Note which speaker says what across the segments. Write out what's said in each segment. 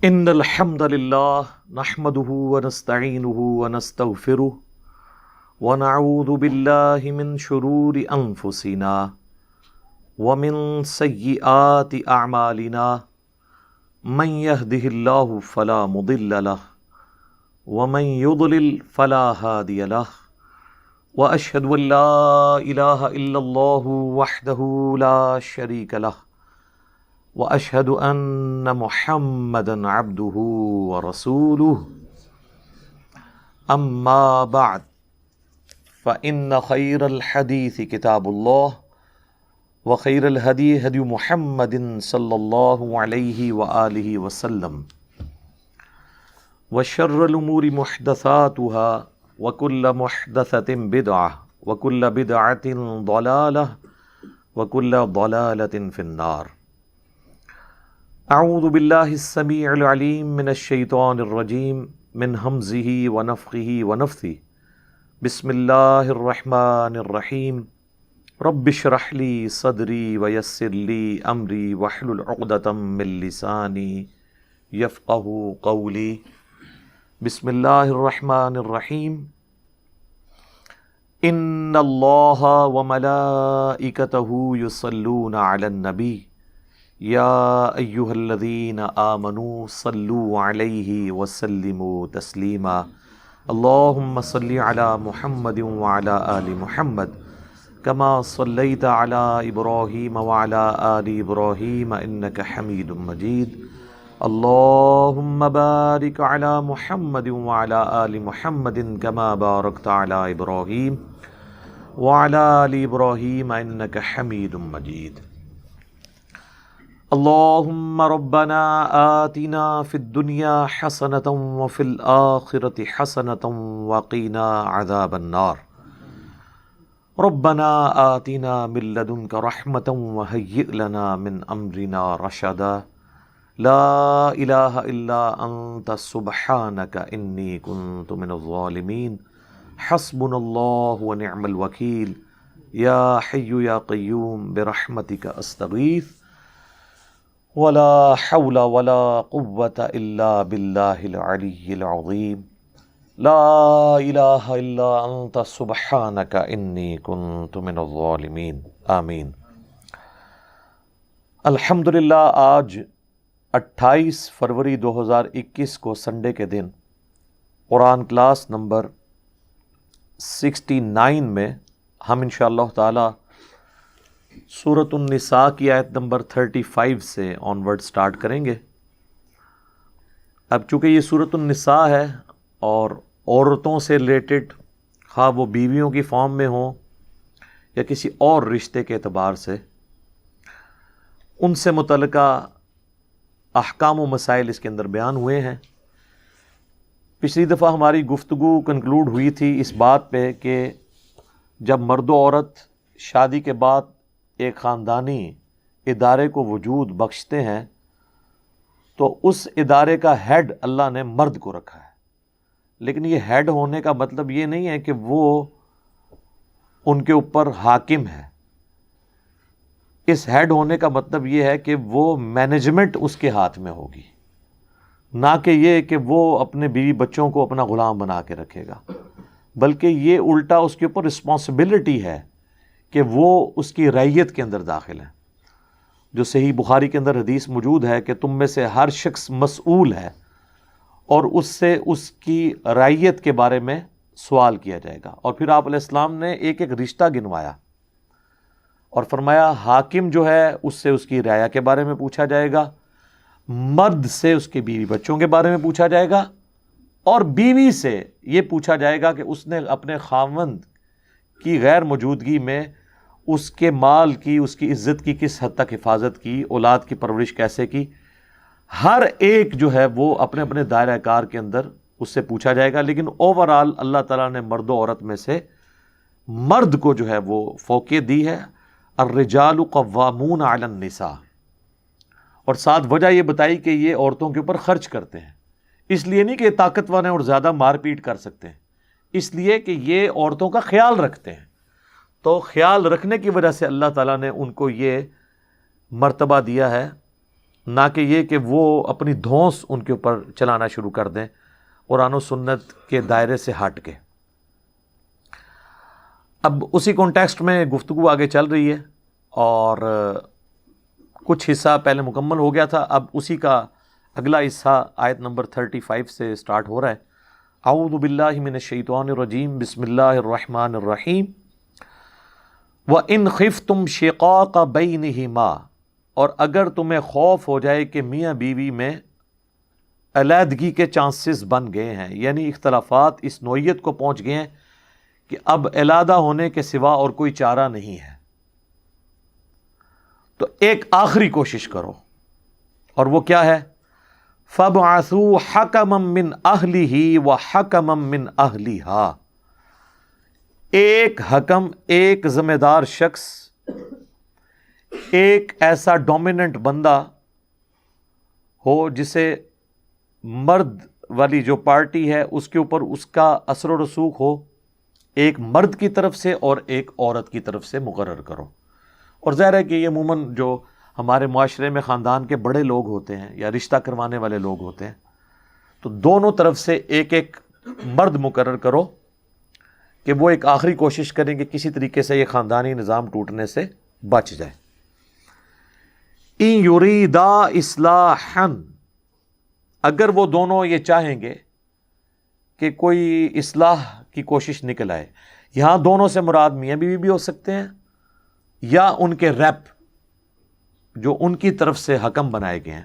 Speaker 1: ان الحمد للہ نحمده ونستعینه ونستغفره ونعوذ باللہ من شرور انفسنا ومن سیئات اعمالنا من يهده الله فلا مضل له ومن يضلل فلا هادي له واشهد ان لا اله الا الله وحده لا شريك له واشهد ان محمدا عبده ورسوله اما بعد فان خير الحديث كتاب الله وخير الهدي هدي محمد صلى الله عليه واله وسلم وشر الامور محدثاتها وكل محدثة بدعة وكل بدعة ضلالة وكل ضلالة في النار. اعوذ باللہ السمیع العلیم من الشیطان الرجیم من ہمزہ ونفخہ ونفثہ. بسم اللہ الرحمن الرحیم. رب اشرح لی صدری ویسر لی امری واحلل عقدۃ من لسانی یفقہوا قولی. بسم اللہ الرحمن الرحیم. ان اللہ وملائکتہ یصلون علی النبی یا ایہا الذین آمنوا صلوا علیہ وسلموا تسلیما. اللہم صلی علی محمد وعلی آل محمد کما صلیت علی ابراہیم وعلی آل ابراہیم انک حمید مجید. اللہم بارک علی محمد وعلی آل محمد کما بارکت علی ابراہیم وعلی آل ابراہیم انک حمید مجید. اللہم ربنا آتنا فی الدنیا حسنة وفی الآخرة حسنة وقنا عذاب النار. ربنا آتنا من لدنک رحمة وہیئ لنا من امرنا رشدا. لا الہ الا انت سبحانک انی کنت من الظالمین. حسبنا اللہ ونعم الوکیل. یا حی یا قیوم برحمتک استغیث ولا حول ولا قوة الا باللہ العلی العظیم. لا الہ الا انت سبحانک انی کنت من الظالمین. آمین. الحمدللہ آج 28 فروری 2021 کو سنڈے کے دن قرآن کلاس نمبر 69 میں ہم انشاءاللہ تعالی سورۃ النساء کی آیت نمبر 35 سے آن ورڈ سٹارٹ کریں گے. اب چونکہ یہ سورۃ النساء ہے اور عورتوں سے ریلیٹڈ، خواہ وہ بیویوں کی فارم میں ہوں یا کسی اور رشتے کے اعتبار سے، ان سے متعلقہ احکام و مسائل اس کے اندر بیان ہوئے ہیں. پچھلی دفعہ ہماری گفتگو کنکلوڈ ہوئی تھی اس بات پہ کہ جب مرد و عورت شادی کے بعد ایک خاندانی ادارے کو وجود بخشتے ہیں تو اس ادارے کا ہیڈ اللہ نے مرد کو رکھا ہے. لیکن یہ ہیڈ ہونے کا مطلب یہ نہیں ہے کہ وہ ان کے اوپر حاکم ہے. اس ہیڈ ہونے کا مطلب یہ ہے کہ وہ مینجمنٹ اس کے ہاتھ میں ہوگی، نہ کہ یہ کہ وہ اپنے بیوی بچوں کو اپنا غلام بنا کے رکھے گا، بلکہ یہ الٹا اس کے اوپر رسپانسبلٹی ہے کہ وہ اس کی رعیت کے اندر داخل ہیں. جو صحیح بخاری کے اندر حدیث موجود ہے کہ تم میں سے ہر شخص مسئول ہے اور اس سے اس کی رعیت کے بارے میں سوال کیا جائے گا. اور پھر آپ علیہ السلام نے ایک ایک رشتہ گنوایا اور فرمایا حاکم جو ہے اس سے اس کی رعایا کے بارے میں پوچھا جائے گا، مرد سے اس کے بیوی بچوں کے بارے میں پوچھا جائے گا، اور بیوی سے یہ پوچھا جائے گا کہ اس نے اپنے خاوند کی غیر موجودگی میں اس کے مال کی، اس کی عزت کی کس حد تک حفاظت کی، اولاد کی پرورش کیسے کی. ہر ایک جو ہے وہ اپنے اپنے دائرہ کار کے اندر اس سے پوچھا جائے گا. لیکن اوورآل اللہ تعالیٰ نے مرد و عورت میں سے مرد کو جو ہے وہ فوقیت دی ہے. الرجال قوامون علی النساء. اور ساتھ وجہ یہ بتائی کہ یہ عورتوں کے اوپر خرچ کرتے ہیں. اس لیے نہیں کہ یہ طاقتور ہیں اور زیادہ مار پیٹ کر سکتے ہیں، اس لیے کہ یہ عورتوں کا خیال رکھتے ہیں. تو خیال رکھنے کی وجہ سے اللہ تعالیٰ نے ان کو یہ مرتبہ دیا ہے نہ کہ یہ کہ وہ اپنی دھونس ان کے اوپر چلانا شروع کر دیں قرآن و سنت کے دائرے سے ہٹ کے۔ اب اسی کانٹیکسٹ میں گفتگو آگے چل رہی ہے اور کچھ حصہ پہلے مکمل ہو گیا تھا، اب اسی کا اگلا حصہ آیت نمبر 35 سے سٹارٹ ہو رہا ہے۔ اعوذ باللہ من الشیطان الرجیم، بسم اللہ الرحمن الرحیم۔ وَإِنْ خِفْتُمْ شِقَاقَ بَيْنِهِمَا، اور اگر تمہیں خوف ہو جائے کہ میاں بیوی میں علیحدگی کے چانسز بن گئے ہیں، یعنی اختلافات اس نوعیت کو پہنچ گئے ہیں کہ اب علیحدہ ہونے کے سوا اور کوئی چارہ نہیں ہے، تو ایک آخری کوشش کرو، اور وہ کیا ہے؟ فَابْعَثُوا حَكَمًا مِّنْ أَهْلِهِ وَحَكَمًا مِّنْ أَهْلِهَا، ایک حکم، ایک ذمہ دار شخص، ایک ایسا ڈومیننٹ بندہ ہو جسے مرد والی جو پارٹی ہے اس کے اوپر اس کا اثر و رسوخ ہو، ایک مرد کی طرف سے اور ایک عورت کی طرف سے مقرر کرو۔ اور ظاہر ہے کہ یہ عموماً جو ہمارے معاشرے میں خاندان کے بڑے لوگ ہوتے ہیں یا رشتہ کروانے والے لوگ ہوتے ہیں، تو دونوں طرف سے ایک ایک مرد مقرر کرو کہ وہ ایک آخری کوشش کریں کہ کسی طریقے سے یہ خاندانی نظام ٹوٹنے سے بچ جائے۔ ان یریدا اصلاحا، اگر وہ دونوں یہ چاہیں گے کہ کوئی اصلاح کی کوشش نکل آئے، یہاں دونوں سے مراد میاں بیوی بھی ہو سکتے ہیں یا ان کے ریپ جو ان کی طرف سے حکم بنائے گئے ہیں،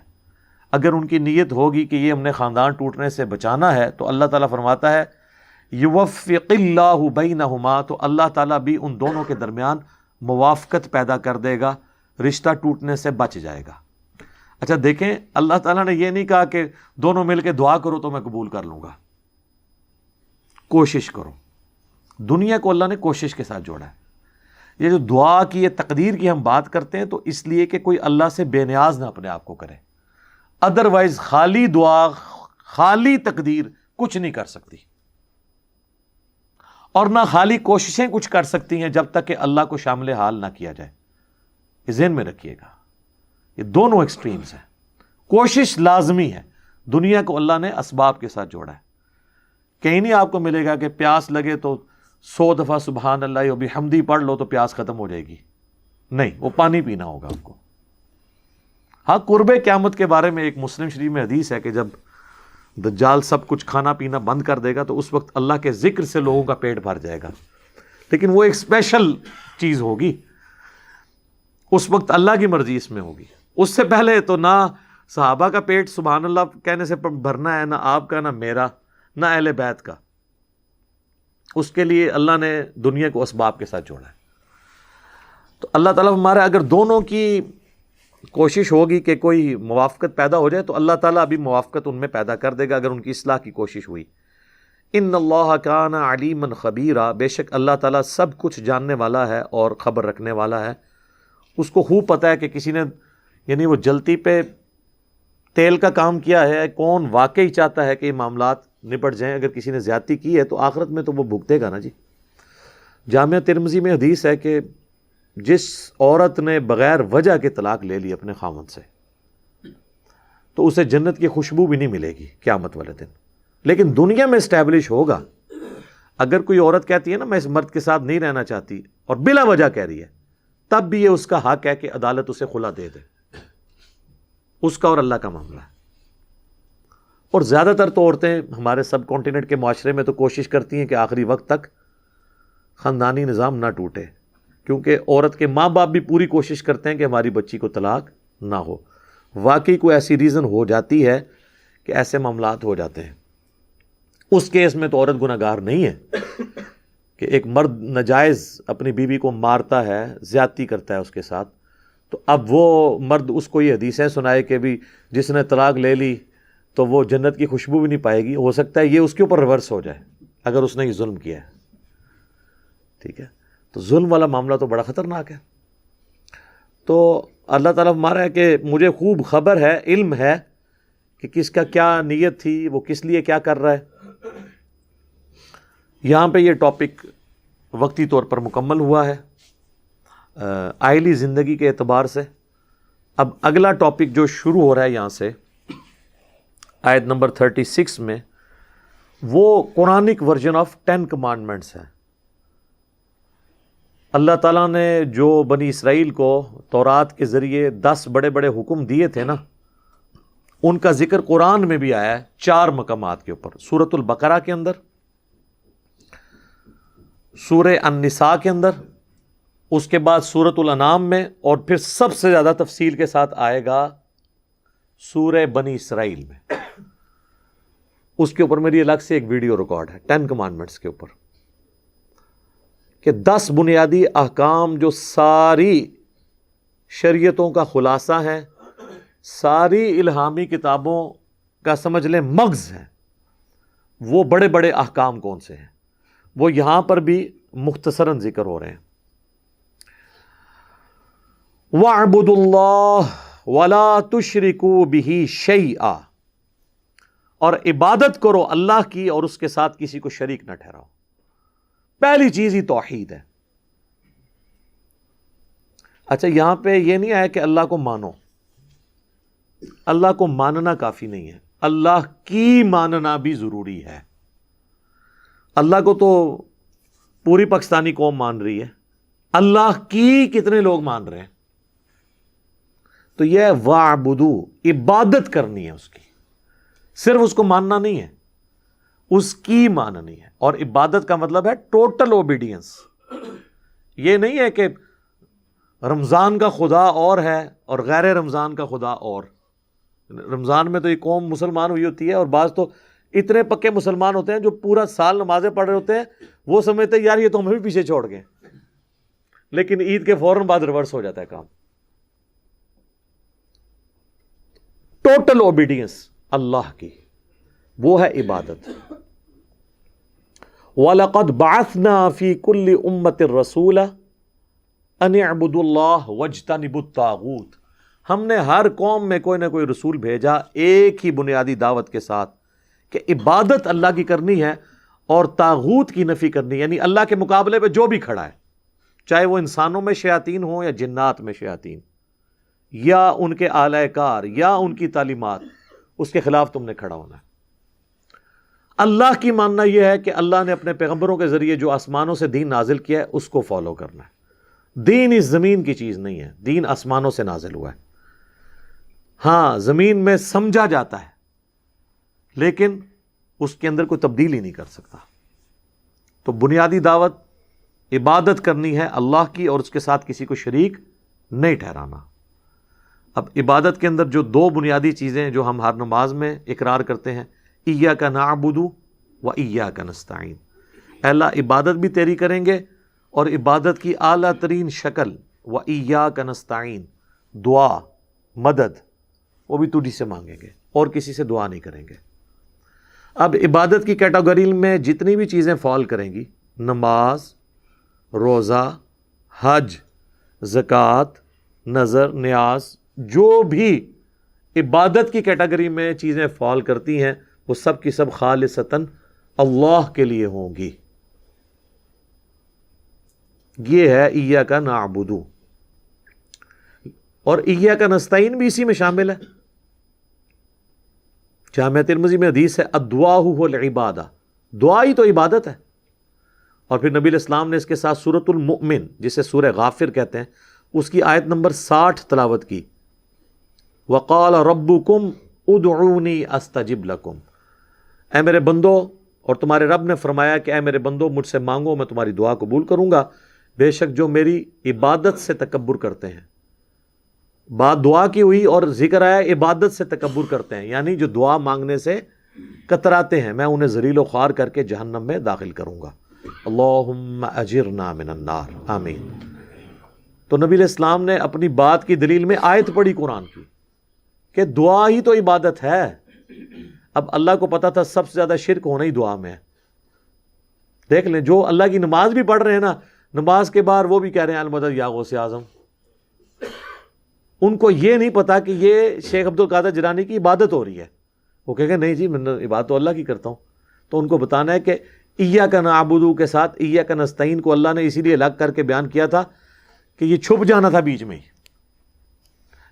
Speaker 1: اگر ان کی نیت ہوگی کہ یہ ہم نے خاندان ٹوٹنے سے بچانا ہے، تو اللہ تعالیٰ فرماتا ہے یوفق اللہ بینہما، تو اللہ تعالیٰ بھی ان دونوں کے درمیان موافقت پیدا کر دے گا، رشتہ ٹوٹنے سے بچ جائے گا۔ اچھا دیکھیں، اللہ تعالیٰ نے یہ نہیں کہا کہ دونوں مل کے دعا کرو تو میں قبول کر لوں گا، کوشش کرو۔ دنیا کو اللہ نے کوشش کے ساتھ جوڑا ہے۔ یہ جو دعا کی، یہ تقدیر کی ہم بات کرتے ہیں تو اس لیے کہ کوئی اللہ سے بے نیاز نہ اپنے آپ کو کرے، ادروائز خالی دعا، خالی تقدیر کچھ نہیں کر سکتی، اور نہ خالی کوششیں کچھ کر سکتی ہیں جب تک کہ اللہ کو شامل حال نہ کیا جائے۔ یہ ذہن میں رکھیے گا، یہ دونوں ایکسٹریمز ہیں۔ کوشش لازمی ہے، دنیا کو اللہ نے اسباب کے ساتھ جوڑا ہے۔ کہیں نہیں آپ کو ملے گا کہ پیاس لگے تو 100 دفعہ سبحان اللہ و بحمدہ پڑھ لو تو پیاس ختم ہو جائے گی، نہیں، وہ پانی پینا ہوگا آپ کو۔ ہاں، قرب قیامت کے بارے میں ایک مسلم شریف میں حدیث ہے کہ جب دجال سب کچھ کھانا پینا بند کر دے گا تو اس وقت اللہ کے ذکر سے لوگوں کا پیٹ بھر جائے گا، لیکن وہ ایک اسپیشل چیز ہوگی، اس وقت اللہ کی مرضی اس میں ہوگی۔ اس سے پہلے تو نہ صحابہ کا پیٹ سبحان اللہ کہنے سے بھرنا ہے، نہ آپ کا، نہ میرا، نہ اہل بیت کا۔ اس کے لیے اللہ نے دنیا کو اسباب کے ساتھ جوڑا ہے۔ تو اللہ تعالیٰ ہمارا اگر دونوں کی کوشش ہوگی کہ کوئی موافقت پیدا ہو جائے تو اللہ تعالیٰ ابھی موافقت ان میں پیدا کر دے گا اگر ان کی اصلاح کی کوشش ہوئی۔ ان اللہ کان علیما خبیرا، بے شک اللہ تعالیٰ سب کچھ جاننے والا ہے اور خبر رکھنے والا ہے۔ اس کو خوب پتہ ہے کہ کسی نے، یعنی وہ جلتی پہ تیل کا کام کیا ہے، کون واقعی چاہتا ہے کہ یہ معاملات نپٹ جائیں۔ اگر کسی نے زیادتی کی ہے تو آخرت میں تو وہ بھگتے گا نا جی۔ جامعہ ترمذی میں حدیث ہے کہ جس عورت نے بغیر وجہ کے طلاق لے لی اپنے خاوند سے تو اسے جنت کی خوشبو بھی نہیں ملے گی قیامت والے دن، لیکن دنیا میں اسٹیبلش ہوگا۔ اگر کوئی عورت کہتی ہے نا میں اس مرد کے ساتھ نہیں رہنا چاہتی اور بلا وجہ کہہ رہی ہے، تب بھی یہ اس کا حق ہے کہ عدالت اسے خلا دے دے، اس کا اور اللہ کا معاملہ ہے۔ اور زیادہ تر تو عورتیں ہمارے سب کانٹیننٹ کے معاشرے میں تو کوشش کرتی ہیں کہ آخری وقت تک خاندانی نظام نہ ٹوٹے، کیونکہ عورت کے ماں باپ بھی پوری کوشش کرتے ہیں کہ ہماری بچی کو طلاق نہ ہو۔ واقعی کوئی ایسی ریزن ہو جاتی ہے کہ ایسے معاملات ہو جاتے ہیں، اس کیس میں تو عورت گناہ گار نہیں ہے کہ ایک مرد ناجائز اپنی بیوی کو مارتا ہے، زیادتی کرتا ہے اس کے ساتھ، تو اب وہ مرد اس کو یہ حدیثیں سنائے کہ بھی جس نے طلاق لے لی تو وہ جنت کی خوشبو بھی نہیں پائے گی۔ ہو سکتا ہے یہ اس کے اوپر ریورس ہو جائے اگر اس نے یہ ظلم کیا ہے، ٹھیک ہے۔ تو ظلم والا معاملہ تو بڑا خطرناک ہے۔ تو اللہ تعالیٰ ہمارا ہے کہ مجھے خوب خبر ہے، علم ہے کہ کس کا کیا نیت تھی، وہ کس لیے کیا کر رہا ہے۔ یہاں پہ یہ ٹاپک وقتی طور پر مکمل ہوا ہے۔ آئلی زندگی کے اعتبار سے اب اگلا ٹاپک جو شروع ہو رہا ہے یہاں سے آیت نمبر 36 میں، وہ قرآنک ورژن آف 10 کمانڈمنٹس ہیں۔ اللہ تعالیٰ نے جو بنی اسرائیل کو تورات کے ذریعے 10 بڑے بڑے حکم دیے تھے نا، ان کا ذکر قرآن میں بھی آیا ہے 4 مقامات کے اوپر، سورۃ البقرہ کے اندر، سورہ النساء کے اندر، اس کے بعد سورۃ الانعام میں، اور پھر سب سے زیادہ تفصیل کے ساتھ آئے گا سورہ بنی اسرائیل میں۔ اس کے اوپر میری الگ سے ایک ویڈیو ریکارڈ ہے 10 کمانڈمنٹس کے اوپر، کہ 10 بنیادی احکام جو ساری شریعتوں کا خلاصہ ہیں، ساری الہامی کتابوں کا سمجھ لیں مغز ہیں، وہ بڑے بڑے احکام کون سے ہیں، وہ یہاں پر بھی مختصراً ذکر ہو رہے ہیں۔ وَاعْبُدُوا اللَّهَ وَلَا تُشْرِكُوا بِهِ شَيْئًا، اور عبادت کرو اللہ کی اور اس کے ساتھ کسی کو شریک نہ ٹھہراؤ۔ پہلی چیز ہی توحید ہے۔ اچھا، یہاں پہ یہ نہیں آیا کہ اللہ کو مانو، اللہ کو ماننا کافی نہیں ہے، اللہ کی ماننا بھی ضروری ہے۔ اللہ کو تو پوری پاکستانی قوم مان رہی ہے، اللہ کی کتنے لوگ مان رہے ہیں؟ تو یہ وَاعْبُدُوا، عبادت کرنی ہے اس کی، صرف اس کو ماننا نہیں ہے، اس کی ماننی ہے۔ اور عبادت کا مطلب ہے ٹوٹل اوبیڈینس۔ یہ نہیں ہے کہ رمضان کا خدا اور ہے اور غیر رمضان کا خدا اور۔ رمضان میں تو یہ قوم مسلمان ہوئی ہوتی ہے، اور بعض تو اتنے پکے مسلمان ہوتے ہیں جو پورا سال نمازیں پڑھ رہے ہوتے ہیں، وہ سمجھتے ہیں یار یہ تو ہمیں بھی پیچھے چھوڑ گئے، لیکن عید کے فوراً بعد ریورس ہو جاتا ہے کام۔ ٹوٹل اوبیڈینس اللہ کی، وہ ہے عبادت۔ وَلَقَدْ بَعَثْنَا فِي كُلِّ أُمَّةٍ رَسُولًا أَنِ اعْبُدُوا اللَّهَ وَاجْتَنِبُوا الطَّاغُوتَ، ہم نے ہر قوم میں کوئی نہ کوئی رسول بھیجا ایک ہی بنیادی دعوت کے ساتھ کہ عبادت اللہ کی کرنی ہے اور طاغوت کی نفی کرنی، یعنی اللہ کے مقابلے پہ جو بھی کھڑا ہے، چاہے وہ انسانوں میں شیاطین ہوں یا جنات میں شیاطین، یا ان کے اعلی کار یا ان کی تعلیمات، اس کے خلاف تم نے کھڑا ہونا ہے۔ اللہ کی ماننا یہ ہے کہ اللہ نے اپنے پیغمبروں کے ذریعے جو آسمانوں سے دین نازل کیا ہے اس کو فالو کرنا ہے۔ دین اس زمین کی چیز نہیں ہے، دین آسمانوں سے نازل ہوا ہے۔ ہاں، زمین میں سمجھا جاتا ہے لیکن اس کے اندر کوئی تبدیلی نہیں کر سکتا۔ تو بنیادی دعوت عبادت کرنی ہے اللہ کی اور اس کے ساتھ کسی کو شریک نہیں ٹھہرانا۔ اب عبادت کے اندر جو 2 بنیادی چیزیں جو ہم ہر نماز میں اقرار کرتے ہیں، ایاک نعبد و ایاک نستعین، اے اللہ عبادت بھی تیری کریں گے اور عبادت کی اعلیٰ ترین شکل و ایاک نستعین، دعا مدد، وہ بھی تجھ سے مانگیں گے اور کسی سے دعا نہیں کریں گے۔ اب عبادت کی کیٹیگری میں جتنی بھی چیزیں فال کریں گی، نماز، روزہ، حج، زکوٰۃ، نظر، نیاز، جو بھی عبادت کی کیٹیگری میں چیزیں فال کرتی ہیں وہ سب کی سب خالصتاً اللہ کے لیے ہوں گی۔ یہ ہے ایاک نعبد، اور ایاک نستعین بھی اسی میں شامل ہے۔ جامعہ ترمذی میں حدیث ہے الدعاء هو العبادہ، دعا ہی تو عبادت ہے۔ اور پھر نبی الاسلام نے اس کے ساتھ سورۃ المؤمن، جسے سورہ غافر کہتے ہیں، اس کی آیت نمبر 60 تلاوت کی، وقال ربکم ادعونی استجب لکم، اے میرے بندو، اور تمہارے رب نے فرمایا کہ اے میرے بندو مجھ سے مانگو میں تمہاری دعا قبول کروں گا، بے شک جو میری عبادت سے تکبر کرتے ہیں۔ بات دعا کی ہوئی اور ذکر آیا عبادت سے تکبر کرتے ہیں، یعنی جو دعا مانگنے سے کتراتے ہیں، میں انہیں ذلیل و خوار کر کے جہنم میں داخل کروں گا۔ اللہم اجرنا من النار، آمین۔ تو نبی علیہ السلام نے اپنی بات کی دلیل میں آیت پڑھی قرآن کی کہ دعا ہی تو عبادت ہے۔ اب اللہ کو پتا تھا سب سے زیادہ شرک ہونا ہی دعا میں ہے۔ دیکھ لیں، جو اللہ کی نماز بھی پڑھ رہے ہیں نا، نماز کے بعد وہ بھی کہہ رہے ہیں المدد یا غوث اعظم، ان کو یہ نہیں پتا کہ یہ شیخ عبد القادر جیلانی کی عبادت ہو رہی ہے۔ وہ کہے گا نہیں جی میں عبادت تو اللہ کی کرتا ہوں۔ تو ان کو بتانا ہے کہ ایاک نعبد کے ساتھ ایاک نستعین کو اللہ نے اسی لیے الگ کر کے بیان کیا تھا کہ یہ چھپ جانا تھا بیچ میں ہی،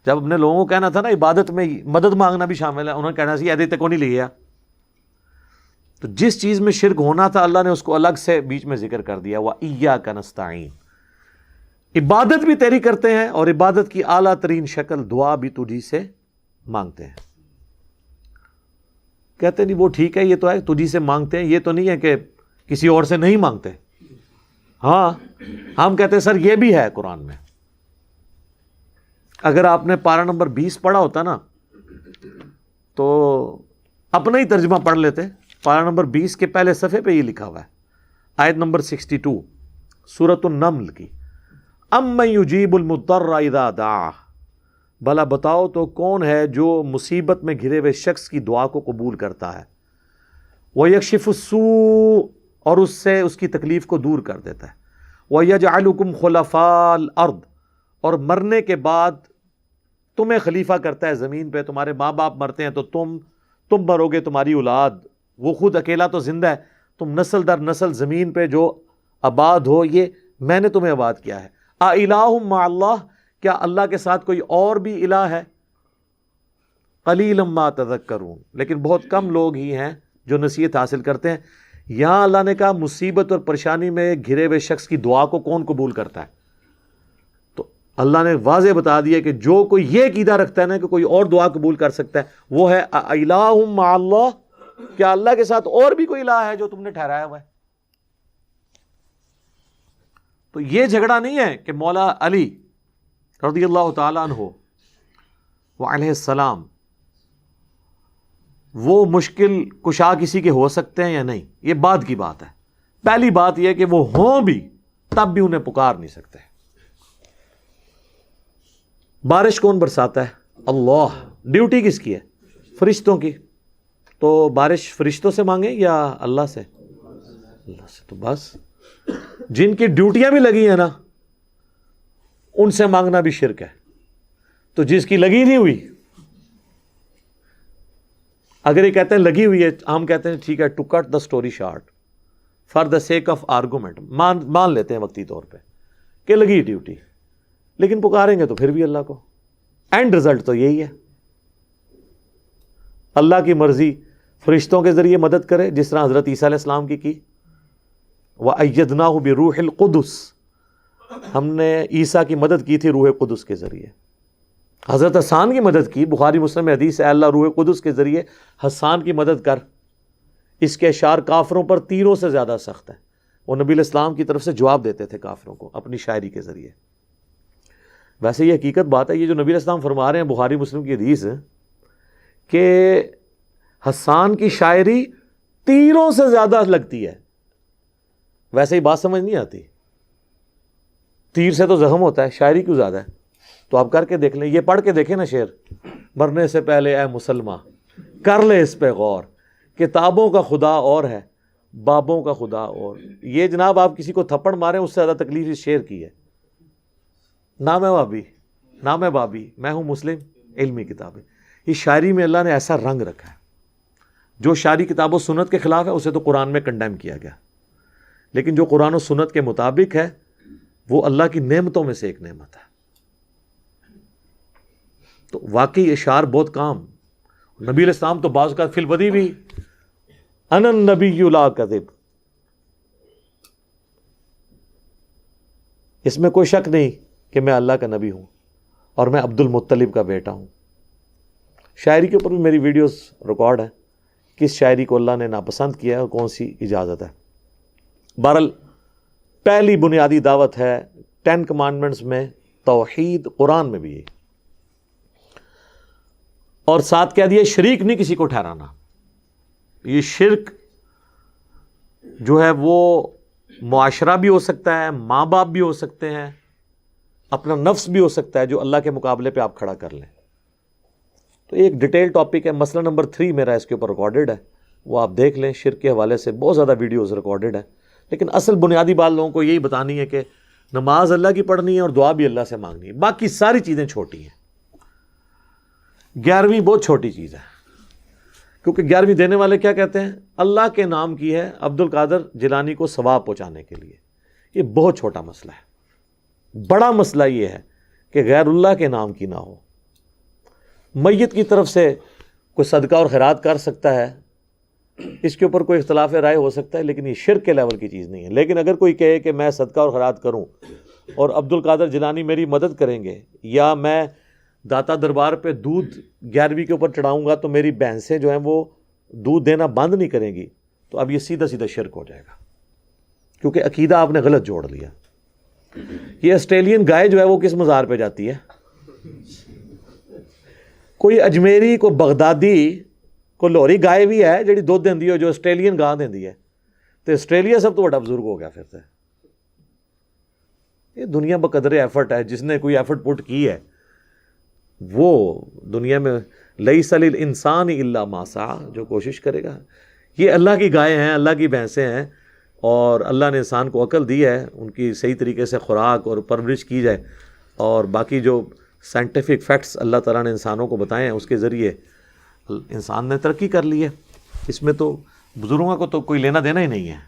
Speaker 1: جب اپنے لوگوں کو کہنا تھا نا عبادت میں مدد مانگنا بھی شامل ہے، انہوں نے کہنا سی ایدے تک کو نہیں لیا. تو جس چیز میں شرک ہونا تھا اللہ نے اس کو الگ سے بیچ میں ذکر کر دیا. وَإِيَّاكَ نَسْتَعِينُ. عبادت بھی تیری کرتے ہیں اور عبادت کی اعلیٰ ترین شکل دعا بھی تجھی سے مانگتے ہیں. کہتے نہیں وہ ٹھیک ہے، یہ تو ہے تجھی سے مانگتے ہیں، یہ تو نہیں ہے کہ کسی اور سے نہیں مانگتے. ہاں ہم کہتے ہیں سر یہ بھی ہے قرآن میں. اگر آپ نے پارہ نمبر 20 پڑھا ہوتا نا تو اپنا ہی ترجمہ پڑھ لیتے. پارہ نمبر 20 کے پہلے صفحے پہ یہ لکھا ہوا ہے، آیت نمبر 62 سورۃ النمل کی. اَمَّن يُجِيبُ الْمُضْطَرَّ اِذَا دَعَاهُ. بھلا بتاؤ تو کون ہے جو مصیبت میں گھرے ہوئے شخص کی دعا کو قبول کرتا ہے. وَيَكْشِفُ السُّوءَ. اور اس سے اس کی تکلیف کو دور کر دیتا ہے. وَيَجْعَلُكُمْ خُلَفَاءَ الْأَرْضِ. اور مرنے کے بعد تمہیں خلیفہ کرتا ہے زمین پہ. تمہارے ماں باپ مرتے ہیں تو تم مرو گے، تمہاری اولاد. وہ خود اکیلا تو زندہ ہے، تم نسل در نسل زمین پہ جو آباد ہو، یہ میں نے تمہیں آباد کیا ہے. اِلٰہٌ مع اللہ. کیا اللہ کے ساتھ کوئی اور بھی الہ ہے؟ قلیلا ما تذکرون. لیکن بہت کم لوگ ہی ہیں جو نصیحت حاصل کرتے ہیں. یہاں اللہ نے کہا مصیبت اور پریشانی میں گھرے ہوئے شخص کی دعا کو کون قبول کرتا ہے. تو اللہ نے واضح بتا دیا کہ جو کوئی یہ عقیدہ رکھتا ہے نا کہ کوئی اور دعا قبول کر سکتا ہے، وہ ہے الہ مع اللہ. کیا اللہ کے ساتھ اور بھی کوئی الہ ہے جو تم نے ٹھہرایا ہوا ہے؟ تو یہ جھگڑا نہیں ہے کہ مولا علی رضی اللہ تعالیٰ عنہ وعلیہ السلام وہ مشکل کشا کسی کے ہو سکتے ہیں یا نہیں. یہ بعد کی بات ہے. پہلی بات یہ کہ وہ ہوں بھی تب بھی انہیں پکار نہیں سکتے. بارش کون برساتا ہے؟ اللہ. ڈیوٹی کس کی ہے؟ فرشتوں کی. تو بارش فرشتوں سے مانگیں یا اللہ سے؟ اللہ سے. تو بس جن کی ڈیوٹیاں بھی لگی ہیں نا ان سے مانگنا بھی شرک ہے. تو جس کی لگی نہیں ہوئی، اگر یہ کہتے ہیں لگی ہوئی ہے، ہم کہتے ہیں ٹھیک ہے to cut the story short for the sake of argument, مان لیتے ہیں وقتی طور پہ کہ لگی ڈیوٹی، لیکن پکاریں گے تو پھر بھی اللہ کو. اینڈ رزلٹ تو یہی ہے. اللہ کی مرضی فرشتوں کے ذریعے مدد کرے جس طرح حضرت عیسیٰ علیہ السلام کی. وَأَيَّدْنَاهُ بِرُوحِ الْقُدُسِ. ہم نے عیسیٰ کی مدد کی تھی روح قدس کے ذریعے. حضرت حسان کی مدد کی، بخاری مسلم میں حدیث ہے، اللہ روح قدس کے ذریعے حسان کی مدد کر. اس کے اشعار کافروں پر تیروں سے زیادہ سخت ہیں. وہ نبی علیہ السلام کی طرف سے جواب دیتے تھے کافروں کو اپنی شاعری کے ذریعے. ویسے یہ حقیقت بات ہے، یہ جو نبی علیہ السلام فرما رہے ہیں بخاری مسلم کی حدیث ہے کہ حسان کی شاعری تیروں سے زیادہ لگتی ہے. ویسے ہی بات سمجھ نہیں آتی. تیر سے تو زخم ہوتا ہے، شاعری کیوں زیادہ ہے؟ تو آپ کر کے دیکھ لیں، یہ پڑھ کے دیکھیں نا شعر. مرنے سے پہلے اے مسلماں کر لے اس پہ غور، کتابوں کا خدا اور ہے بابوں کا خدا اور. یہ جناب آپ کسی کو تھپڑ ماریں اس سے زیادہ تکلیف اس شعر کی ہے. نام ہے بابی، نام ہے بابی، میں ہوں مسلم، علمی کتابیں. یہ شاعری میں اللہ نے ایسا رنگ رکھا ہے. جو شاعری کتاب و سنت کے خلاف ہے اسے تو قرآن میں کنڈیم کیا گیا، لیکن جو قرآن و سنت کے مطابق ہے وہ اللہ کی نعمتوں میں سے ایک نعمت ہے. تو واقعی اشعار بہت کام. نبی علیہ السلام تو بعض کا فی البدی بھی انا النبی لا کذب، اس میں کوئی شک نہیں کہ میں اللہ کا نبی ہوں اور میں عبد المطلب کا بیٹا ہوں. شاعری کے اوپر بھی میری ویڈیوز ریکارڈ ہیں، کس شاعری کو اللہ نے ناپسند کیا ہے اور کون سی اجازت ہے. بہرحال پہلی بنیادی دعوت ہے 10 کمانڈمنٹس میں توحید، قرآن میں بھی ہے. اور ساتھ کہہ دیا شریک نہیں کسی کو ٹھہرانا. یہ شرک جو ہے وہ معاشرہ بھی ہو سکتا ہے، ماں باپ بھی ہو سکتے ہیں، اپنا نفس بھی ہو سکتا ہے جو اللہ کے مقابلے پہ آپ کھڑا کر لیں. تو ایک ڈیٹیل ٹاپک ہے. مسئلہ نمبر 3 میرا اس کے اوپر ریکارڈڈ ہے، وہ آپ دیکھ لیں. شرک کے حوالے سے بہت زیادہ ویڈیوز ریکارڈڈ ہے. لیکن اصل بنیادی بات لوگوں کو یہی بتانی ہے کہ نماز اللہ کی پڑھنی ہے اور دعا بھی اللہ سے مانگنی ہے. باقی ساری چیزیں چھوٹی ہیں. 11ویں بہت چھوٹی چیز ہے، کیونکہ 11ویں دینے والے کیا کہتے ہیں؟ اللہ کے نام کی ہے عبد القادر جیلانی کو ثواب پہنچانے کے لیے. یہ بہت چھوٹا مسئلہ ہے. بڑا مسئلہ یہ ہے کہ غیر اللہ کے نام کی نہ ہو. میت کی طرف سے کوئی صدقہ اور خیرات کر سکتا ہے، اس کے اوپر کوئی اختلاف رائے ہو سکتا ہے، لیکن یہ شرک کے لیول کی چیز نہیں ہے۔ لیکن اگر کوئی کہے کہ میں صدقہ اور خیرات کروں اور عبد القادر جیلانی میری مدد کریں گے، یا میں داتا دربار پہ دودھ 11ویں کے اوپر چڑھاؤں گا تو میری بھینسیں جو ہیں وہ دودھ دینا بند نہیں کریں گی، تو اب یہ سیدھا سیدھا شرک ہو جائے گا، کیونکہ عقیدہ آپ نے غلط جوڑ لیا۔ یہ آسٹریلین گائے جو ہے وہ کس مزار پہ جاتی ہے؟ کوئی اجمیری، کوئی بغدادی، کوئی لاہوری گائے بھی ہے جڑی دودھ دیندی ہے جو آسٹریلین گاں دیندی ہے، تو آسٹریلیا سب تو بڑا بزرگ ہو گیا پھر سے۔ یہ دنیا بقدر ایفرٹ ہے، جس نے کوئی ایفرٹ پٹ کی ہے وہ دنیا میں لیس للانسان الا ما سعی، جو کوشش کرے گا۔ یہ اللہ کی گائے ہیں، اللہ کی بھینسیں ہیں، اور اللہ نے انسان کو عقل دی ہے، ان کی صحیح طریقے سے خوراک اور پرورش کی جائے، اور باقی جو سائنٹیفک فیکٹس اللہ تعالیٰ نے انسانوں کو بتائے ہیں اس کے ذریعے انسان نے ترقی کر لی ہے۔ اس میں تو بزرگوں کو تو کوئی لینا دینا ہی نہیں ہے۔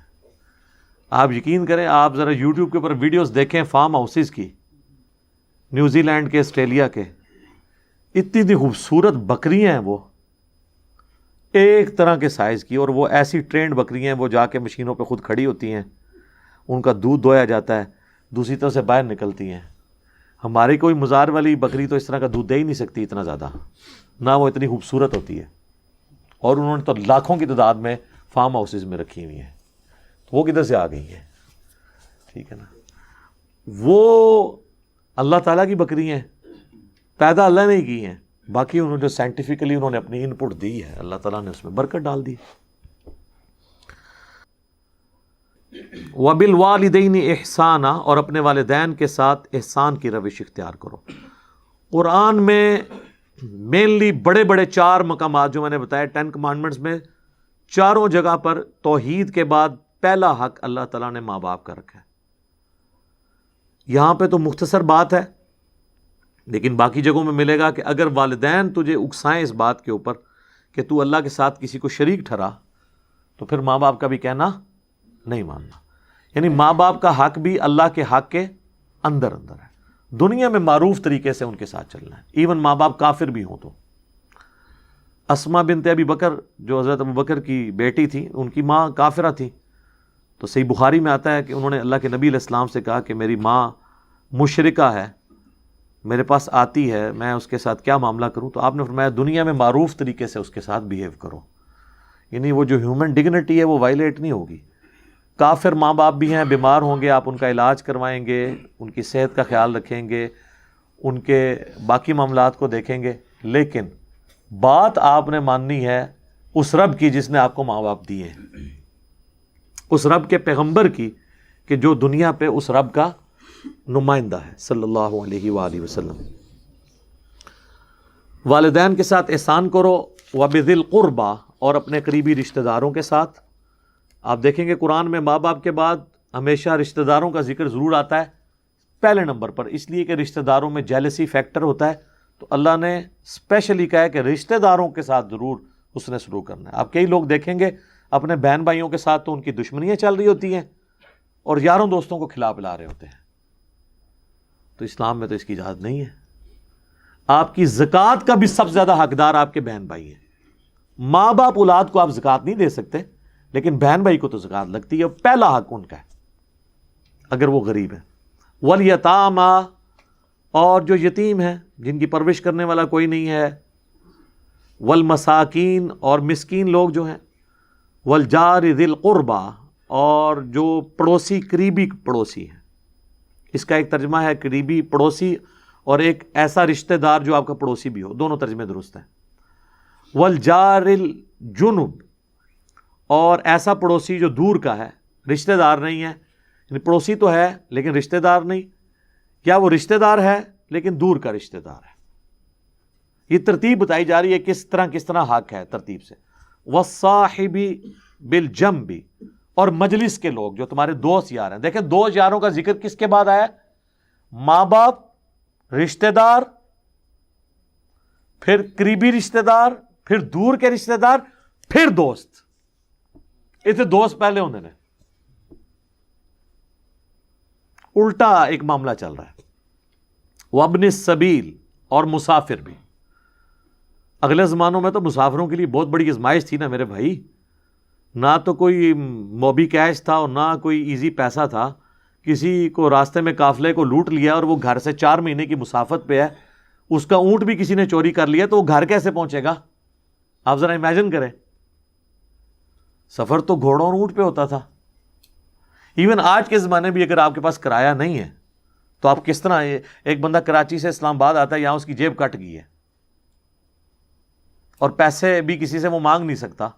Speaker 1: آپ یقین کریں، آپ ذرا یوٹیوب کے اوپر ویڈیوز دیکھیں فارم ہاؤسز کی، نیوزی لینڈ کے، آسٹریلیا کے، اتنی خوبصورت بکریاں ہیں، وہ ایک طرح کے سائز کی، اور وہ ایسی ٹرینڈ بکریاں ہیں، وہ جا کے مشینوں پہ خود کھڑی ہوتی ہیں، ان کا دودھ دویا جاتا ہے، دوسری طرف سے باہر نکلتی ہیں۔ ہماری کوئی مزار والی بکری تو اس طرح کا دودھ دے ہی نہیں سکتی اتنا زیادہ، نہ وہ اتنی خوبصورت ہوتی ہے، اور انہوں نے تو لاکھوں کی تعداد میں فارم ہاؤسز میں رکھی ہوئی ہیں، تو وہ کدھر سے آ گئی ہیں؟ ٹھیک ہے نا، وہ اللہ تعالیٰ کی بکری ہیں، پیدا اللہ نے کی ہیں، باقی انہوں نے جو سائنٹیفکلی انہوں نے اپنی ان پٹ دی ہے، اللہ تعالیٰ نے اس میں برکت ڈال دی۔ وَبِالْوَالِدَيْنِ احسانا، اور اپنے والدین کے ساتھ احسان کی روش اختیار کرو۔ قرآن میں مینلی بڑے بڑے 4 مقامات جو میں نے بتایا 10 کمانڈمنٹس میں، چاروں جگہ پر توحید کے بعد پہلا حق اللہ تعالیٰ نے ماں باپ کا رکھا ہے۔ یہاں پہ تو مختصر بات ہے، لیکن باقی جگہوں میں ملے گا کہ اگر والدین تجھے اکسائیں اس بات کے اوپر کہ تو اللہ کے ساتھ کسی کو شریک ٹھہرا، تو پھر ماں باپ کا بھی کہنا نہیں ماننا۔ یعنی ماں باپ کا حق بھی اللہ کے حق کے اندر اندر ہے، دنیا میں معروف طریقے سے ان کے ساتھ چلنا ہے، ایون ماں باپ کافر بھی ہوں تو۔ اسما بنت ابی بکر جو حضرت ابو بکر کی بیٹی تھی، ان کی ماں کافرہ تھی، تو صحیح بخاری میں آتا ہے کہ انہوں نے اللہ کے نبی علیہ السلام سے کہا کہ میری ماں مشرکہ ہے، میرے پاس آتی ہے، میں اس کے ساتھ کیا معاملہ کروں؟ تو آپ نے فرمایا دنیا میں معروف طریقے سے اس کے ساتھ بیہیو کرو، یعنی وہ جو ہیومن ڈگنیٹی ہے وہ وائلیٹ نہیں ہوگی۔ کافر ماں باپ بھی ہیں، بیمار ہوں گے آپ ان کا علاج کروائیں گے، ان کی صحت کا خیال رکھیں گے، ان کے باقی معاملات کو دیکھیں گے، لیکن بات آپ نے ماننی ہے اس رب کی جس نے آپ کو ماں باپ دیے ہیں، اس رب کے پیغمبر کی کہ جو دنیا پہ اس رب کا نمائندہ ہے صلی اللہ علیہ وآلہ وسلم۔ والدین کے ساتھ احسان کرو، وَبِذِي الْقُرْبَى، اور اپنے قریبی رشتہ داروں کے ساتھ۔ آپ دیکھیں گے قرآن میں ماں باپ کے بعد ہمیشہ رشتہ داروں کا ذکر ضرور آتا ہے پہلے نمبر پر، اس لیے کہ رشتہ داروں میں جیلسی فیکٹر ہوتا ہے، تو اللہ نے اسپیشلی کہا ہے کہ رشتہ داروں کے ساتھ ضرور اس نے سلوک کرنا ہے۔ آپ کئی لوگ دیکھیں گے اپنے بہن بھائیوں کے ساتھ تو ان کی دشمنیاں چل رہی ہوتی ہیں، اور یاروں دوستوں کو کھلا پلا رہے ہوتے ہیں، تو اسلام میں تو اس کی اجازت نہیں ہے۔ آپ کی زکوٰۃ کا بھی سب سے زیادہ حقدار آپ کے بہن بھائی ہیں۔ ماں باپ اولاد کو آپ زکوٰۃ نہیں دے سکتے، لیکن بہن بھائی کو تو زکوٰۃ لگتی ہے، پہلا حق ان کا ہے اگر وہ غریب ہے۔ والیتامیٰ، اور جو یتیم ہیں جن کی پرورش کرنے والا کوئی نہیں ہے، والمساکین، اور مسکین لوگ جو ہیں، والجار ذی القربیٰ، اور جو پڑوسی قریبی پڑوسی ہیں۔ اس کا ایک ترجمہ ہے قریبی پڑوسی، اور ایک ایسا رشتہ دار جو آپ کا پڑوسی بھی ہو، دونوں ترجمے درست ہیں۔ والجار الجنب، اور ایسا پڑوسی جو دور کا ہے، رشتہ دار نہیں ہے، یعنی پڑوسی تو ہے لیکن رشتہ دار نہیں، یا وہ رشتہ دار ہے لیکن دور کا رشتہ دار ہے۔ یہ ترتیب بتائی جا رہی ہے کس طرح حق ہے ترتیب سے۔ والصاحب بالجنب، اور مجلس کے لوگ جو تمہارے دوست یار ہیں۔ دیکھیں دوست یاروں کا ذکر کس کے بعد آیا؟ ماں باپ، رشتہ دار، پھر قریبی رشتہ دار، پھر دور کے رشتہ دار، پھر دوست۔ اسے دوست پہلے ہونے نے، الٹا ایک معاملہ چل رہا ہے۔ وابن السبیل، اور مسافر بھی۔ اگلے زمانوں میں تو مسافروں کے لیے بہت بڑی آزمائش تھی نا میرے بھائی، نہ تو کوئی موبی کیش تھا اور نہ کوئی ایزی پیسہ تھا. کسی کو راستے میں قافلے کو لوٹ لیا اور وہ گھر سے 4 مہینے کی مسافت پہ ہے، اس کا اونٹ بھی کسی نے چوری کر لیا تو وہ گھر کیسے پہنچے گا؟ آپ ذرا امیجن کریں. سفر تو گھوڑوں اور اونٹ پہ ہوتا تھا. ایون آج کے زمانے بھی اگر آپ کے پاس کرایہ نہیں ہے تو آپ کس طرح، ایک بندہ کراچی سے اسلام آباد آتا ہے، یہاں اس کی جیب کٹ گئی ہے اور پیسے بھی کسی سے وہ مانگ نہیں سکتا،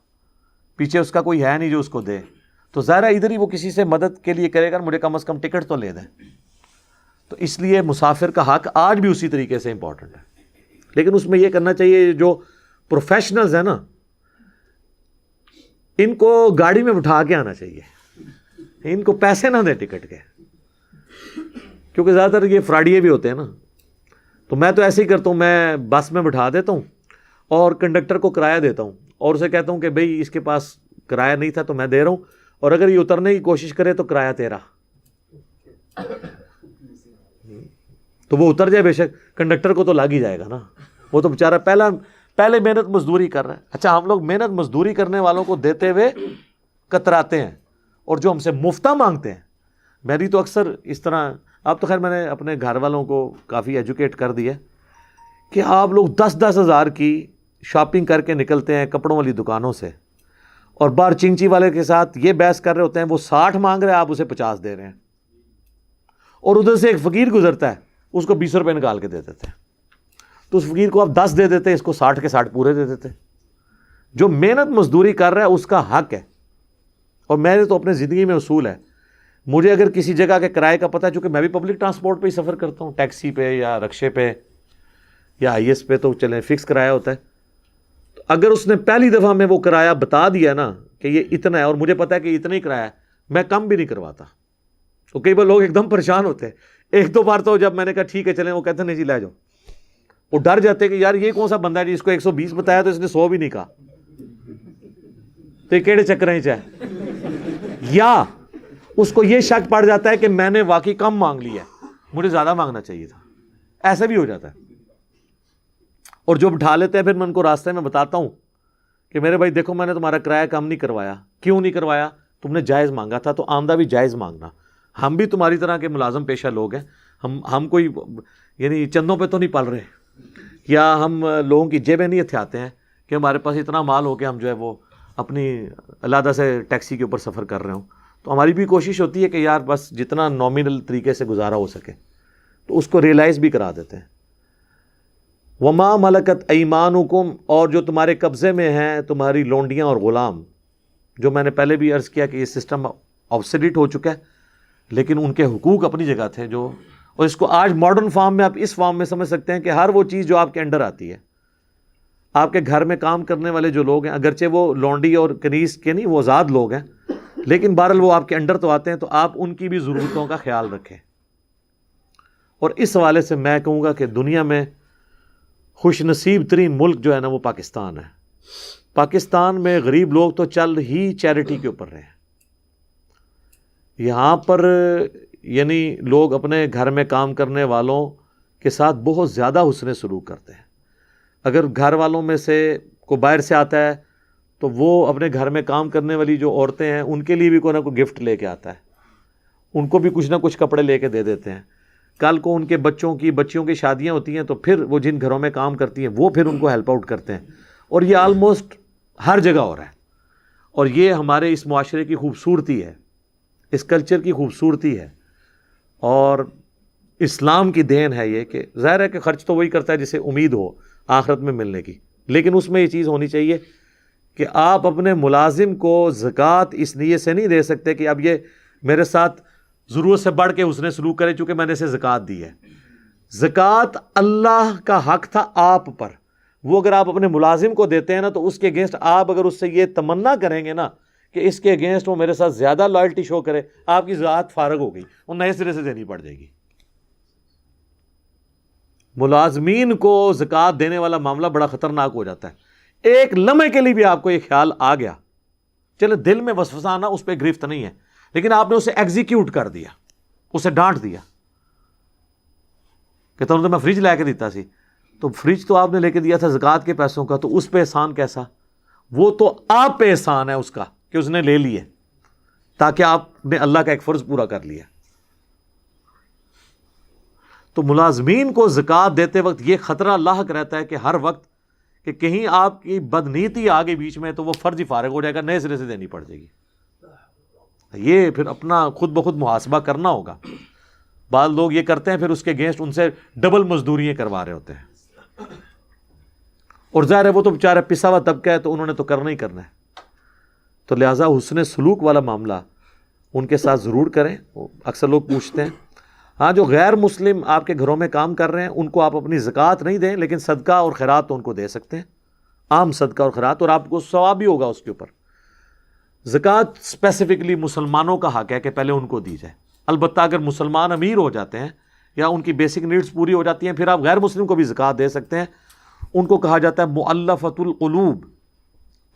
Speaker 1: پیچھے اس کا کوئی ہے نہیں جو اس کو دے، تو ظاہر ہے ادھر ہی وہ کسی سے مدد کے لیے کرے گا، مجھے کم از کم ٹکٹ تو لے دیں. تو اس لیے مسافر کا حق آج بھی اسی طریقے سے امپورٹنٹ ہے. لیکن اس میں یہ کرنا چاہیے جو پروفیشنلز ہیں نا، ان کو گاڑی میں بٹھا کے آنا چاہیے، ان کو پیسے نہ دیں ٹکٹ کے، کیونکہ زیادہ تر یہ فراڈیے بھی ہوتے ہیں نا. تو میں تو ایسے ہی کرتا ہوں، میں بس میں بٹھا دیتا ہوں اور کنڈکٹر کو کرایہ دیتا ہوں اور اسے کہتا ہوں کہ بھئی اس کے پاس کرایہ نہیں تھا تو میں دے رہا ہوں، اور اگر یہ اترنے کی کوشش کرے تو کرایہ تیرا. تو وہ اتر جائے بے شک، کنڈکٹر کو تو لگ ہی جائے گا نا، وہ تو بیچارہ پہلے محنت مزدوری کر رہا ہے. اچھا، ہم لوگ محنت مزدوری کرنے والوں کو دیتے ہوئے کتراتے ہیں، اور جو ہم سے مفتہ مانگتے ہیں. میری تو اکثر اس طرح، اب تو خیر میں نے اپنے گھر والوں کو کافی ایجوکیٹ کر دیا کہ آپ لوگ 10-10 ہزار کی شاپنگ کر کے نکلتے ہیں کپڑوں والی دکانوں سے، اور باہر چنچی والے کے ساتھ یہ بحث کر رہے ہوتے ہیں، وہ 60 مانگ رہے ہیں، آپ اسے 50 دے رہے ہیں، اور ادھر سے ایک فقیر گزرتا ہے، اس کو 20 روپے نکال کے دے دیتے ہیں. تو اس فقیر کو آپ 10 دے دیتے، اس کو 60 کے 60 پورے دے دیتے. جو محنت مزدوری کر رہا ہے اس کا حق ہے. اور میرے تو اپنے زندگی میں اصول ہے، مجھے اگر کسی جگہ کے کرائے کا پتہ ہے، چونکہ میں بھی پبلک ٹرانسپورٹ پہ ہی سفر کرتا ہوں، ٹیکسی پہ یا رکشے پہ یا آئی ایس پہ، تو چلیں فکس کرایہ ہوتا ہے. تو اگر اس نے پہلی دفعہ میں وہ کرایہ بتا دیا نا کہ یہ اتنا ہے، اور مجھے پتا ہے کہ اتنا ہی کرایہ ہے، میں کم بھی نہیں کرواتا. تو کئی بار لوگ ایک دم پریشان ہوتے ہیں. 1-2 بار تو جب میں نے کہا ٹھیک ہے چلیں، وہ کہتے ہیں نہیں جی لے جاؤ. وہ ڈر جاتے کہ یار یہ کون سا بندہ ہے جی، اس کو 120 بتایا تو اس نے 100 بھی نہیں کہا، تو یہ کیڑے چکر ہیں چاہے. یا اس کو یہ شک پڑ جاتا ہے کہ میں نے واقعی کم مانگ لیا ہے، مجھے زیادہ مانگنا چاہیے تھا. ایسا بھی ہو جاتا ہے. اور جو بٹھا لیتے ہیں پھر میں ان کو راستے میں بتاتا ہوں کہ میرے بھائی دیکھو، میں نے تمہارا کرایہ کم نہیں کروایا. کیوں نہیں کروایا؟ تم نے جائز مانگا تھا، تو آمدہ بھی جائز مانگنا. ہم بھی تمہاری طرح کے ملازم پیشہ لوگ ہیں، ہم کوئی یعنی چندوں پہ تو نہیں پل رہے، یا ہم لوگوں کی جیبیں نہیں ہتھیاتے ہیں کہ ہمارے پاس اتنا مال ہو کہ ہم جو ہے وہ اپنی علیحدہ سے ٹیکسی کے اوپر سفر کر رہے ہوں. تو ہماری بھی کوشش ہوتی ہے کہ یار بس جتنا نامنل طریقے سے گزارا ہو سکے، تو اس کو ریئلائز بھی کرا دیتے ہیں. وما ملکت ایمانکم، اور جو تمہارے قبضے میں ہیں تمہاری لونڈیاں اور غلام. جو میں نے پہلے بھی عرض کیا کہ یہ سسٹم آبسلیٹ ہو چکا ہے، لیکن ان کے حقوق اپنی جگہ تھے. جو اور اس کو آج ماڈرن فارم میں آپ اس فارم میں سمجھ سکتے ہیں کہ ہر وہ چیز جو آپ کے انڈر آتی ہے، آپ کے گھر میں کام کرنے والے جو لوگ ہیں، اگرچہ وہ لونڈی اور کنیز کے نہیں، وہ آزاد لوگ ہیں، لیکن بہرحال وہ آپ کے انڈر تو آتے ہیں، تو آپ ان کی بھی ضرورتوں کا خیال رکھیں. اور اس حوالے سے میں کہوں گا کہ دنیا میں خوش نصیب ترین ملک جو ہے نا وہ پاکستان ہے. پاکستان میں غریب لوگ تو چل ہی چیریٹی کے اوپر رہے ہیں. یہاں پر یعنی لوگ اپنے گھر میں کام کرنے والوں کے ساتھ بہت زیادہ حسن سلوک کرتے ہیں. اگر گھر والوں میں سے کوئی باہر سے آتا ہے تو وہ اپنے گھر میں کام کرنے والی جو عورتیں ہیں ان کے لیے بھی کوئی نہ کوئی گفٹ لے کے آتا ہے، ان کو بھی کچھ نہ کچھ کپڑے لے کے دے دیتے ہیں. کل کو ان کے بچیوں کی شادیاں ہوتی ہیں تو پھر وہ جن گھروں میں کام کرتی ہیں وہ پھر ان کو ہیلپ آؤٹ کرتے ہیں. اور یہ آلموسٹ ہر جگہ ہو رہا ہے. اور یہ ہمارے اس معاشرے کی خوبصورتی ہے، اس کلچر کی خوبصورتی ہے، اور اسلام کی دین ہے یہ کہ ظاہر ہے کہ خرچ تو وہی کرتا ہے جسے امید ہو آخرت میں ملنے کی. لیکن اس میں یہ چیز ہونی چاہیے کہ آپ اپنے ملازم کو زکوٰۃ اس نیت سے نہیں دے سکتے کہ اب یہ میرے ساتھ ضرورت سے بڑھ کے اس نے سلوک کرے چونکہ میں نے اسے زکوٰۃ دی ہے. زکوٰۃ اللہ کا حق تھا آپ پر، وہ اگر آپ اپنے ملازم کو دیتے ہیں نا تو اس کے اگینسٹ آپ اگر اس سے یہ تمنا کریں گے نا کہ اس کے اگینسٹ وہ میرے ساتھ زیادہ لائلٹی شو کرے، آپ کی زکوٰۃ فارغ ہو گئی اور نئے سرے سے دینی پڑ جائے گی. ملازمین کو زکوٰۃ دینے والا معاملہ بڑا خطرناک ہو جاتا ہے. ایک لمحے کے لیے بھی آپ کو یہ خیال آ گیا، چلے دل میں وسوسہ آنا اس پہ گرفت نہیں ہے، لیکن آپ نے اسے ایگزیکیوٹ کر دیا، اسے ڈانٹ دیا کہ تمہیں تو میں فریج لے کے دیتا سی، تو فریج تو آپ نے لے کے دیا تھا زکوٰۃ کے پیسوں کا، تو اس پہ احسان کیسا؟ وہ تو آپ پہ احسان ہے اس کا کہ اس نے لے لیے، تاکہ آپ نے اللہ کا ایک فرض پورا کر لیا۔ تو ملازمین کو زکوٰۃ دیتے وقت یہ خطرہ لاحق رہتا ہے کہ ہر وقت کہ کہیں آپ کی بدنیتی آگے بیچ میں تو وہ فرض ہی فارغ ہو جائے گا، نئے سرے سے دینی پڑ جائے گی۔ یہ پھر اپنا خود بخود محاسبہ کرنا ہوگا۔ بعض لوگ یہ کرتے ہیں، پھر اس کے اگینسٹ ان سے ڈبل مزدوریاں کروا رہے ہوتے ہیں، اور ظاہر ہے وہ تو بیچارہ پسا ہوا طبقہ ہے، تو انہوں نے تو کرنا ہی کرنا ہے۔ تو لہٰذا حسن سلوک والا معاملہ ان کے ساتھ ضرور کریں۔ اکثر لوگ پوچھتے ہیں، ہاں جو غیر مسلم آپ کے گھروں میں کام کر رہے ہیں ان کو آپ اپنی زکوٰۃ نہیں دیں، لیکن صدقہ اور خیرات تو ان کو دے سکتے ہیں، عام صدقہ اور خیرات، اور آپ کو ثواب بھی ہوگا اس کے اوپر۔ زکوٰۃ اسپیسیفکلی مسلمانوں کا حق ہے کہ پہلے ان کو دی جائے۔ البتہ اگر مسلمان امیر ہو جاتے ہیں یا ان کی بیسک نیڈز پوری ہو جاتی ہیں، پھر آپ غیر مسلم کو بھی زکوٰۃ دے سکتے ہیں۔ ان کو کہا جاتا ہے مؤلفۃ القلوب،